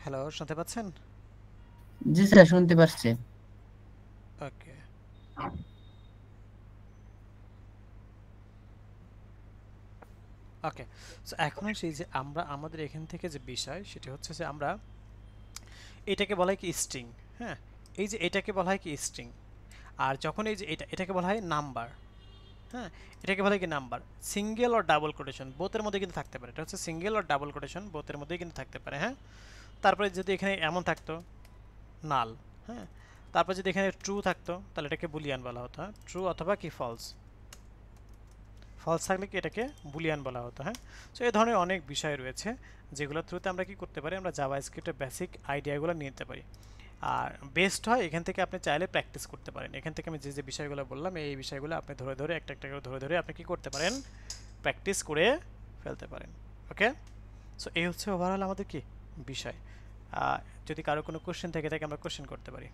হ্যালো, শুনতে পাচ্ছেন? জি স্যার, শুনতে পারছি। ওকে, ওকে, সো এখন সেই যে আমরা আমাদের এখান থেকে যে বিষয় সেটি হচ্ছে যে আমরা এটাকে বলা হয় কি স্ট্রিং। হ্যাঁ, এই যে এটাকে বলা হয় কি স্ট্রিং, আর যখন এই যে এটাকে বলা হয় নাম্বার। হ্যাঁ, এটাকে বলে কি নাম্বার। সিঙ্গেল আর ডাবল কোটেশন বোথের মধ্যে কিন্তু থাকতে পারে, এটা হচ্ছে সিঙ্গেল আর ডাবল কোটেশন বোথের মধ্যেই কিন্তু থাকতে পারে। হ্যাঁ, তারপরে যদি এখানে এমন থাকতো নাল, হ্যাঁ, তারপর যদি এখানে ট্রু থাকতো তাহলে এটাকে বুলিয়ান বলা হতো। হ্যাঁ, ট্রু অথবা কি ফলস, ফলস থাকলে কি এটাকে বুলিয়ান বলা হতো। হ্যাঁ, সো এই ধরনের অনেক বিষয় রয়েছে যেগুলোর থ্রুতে আমরা কি করতে পারি, আমরা জাভাস্ক্রিপ্টের বেসিক আইডিয়াগুলো নিতে পারি। আর বেস্ট হয় এখান থেকে আপনি চাইলে প্র্যাকটিস করতে পারেন। এখান থেকে আমি যে যে বিষয়গুলো বললাম এই বিষয়গুলো আপনি ধরে ধরে একটা একটা করে ধরে ধরে আপনি কি করতে পারেন, প্র্যাকটিস করে ফেলতে পারেন। ওকে, সো এই হচ্ছে ওভারঅল আমাদের কি বিষয়। যদি কারো কোনো কোশ্চেন থেকে থাকে আমরা কোশ্চেন করতে পারি।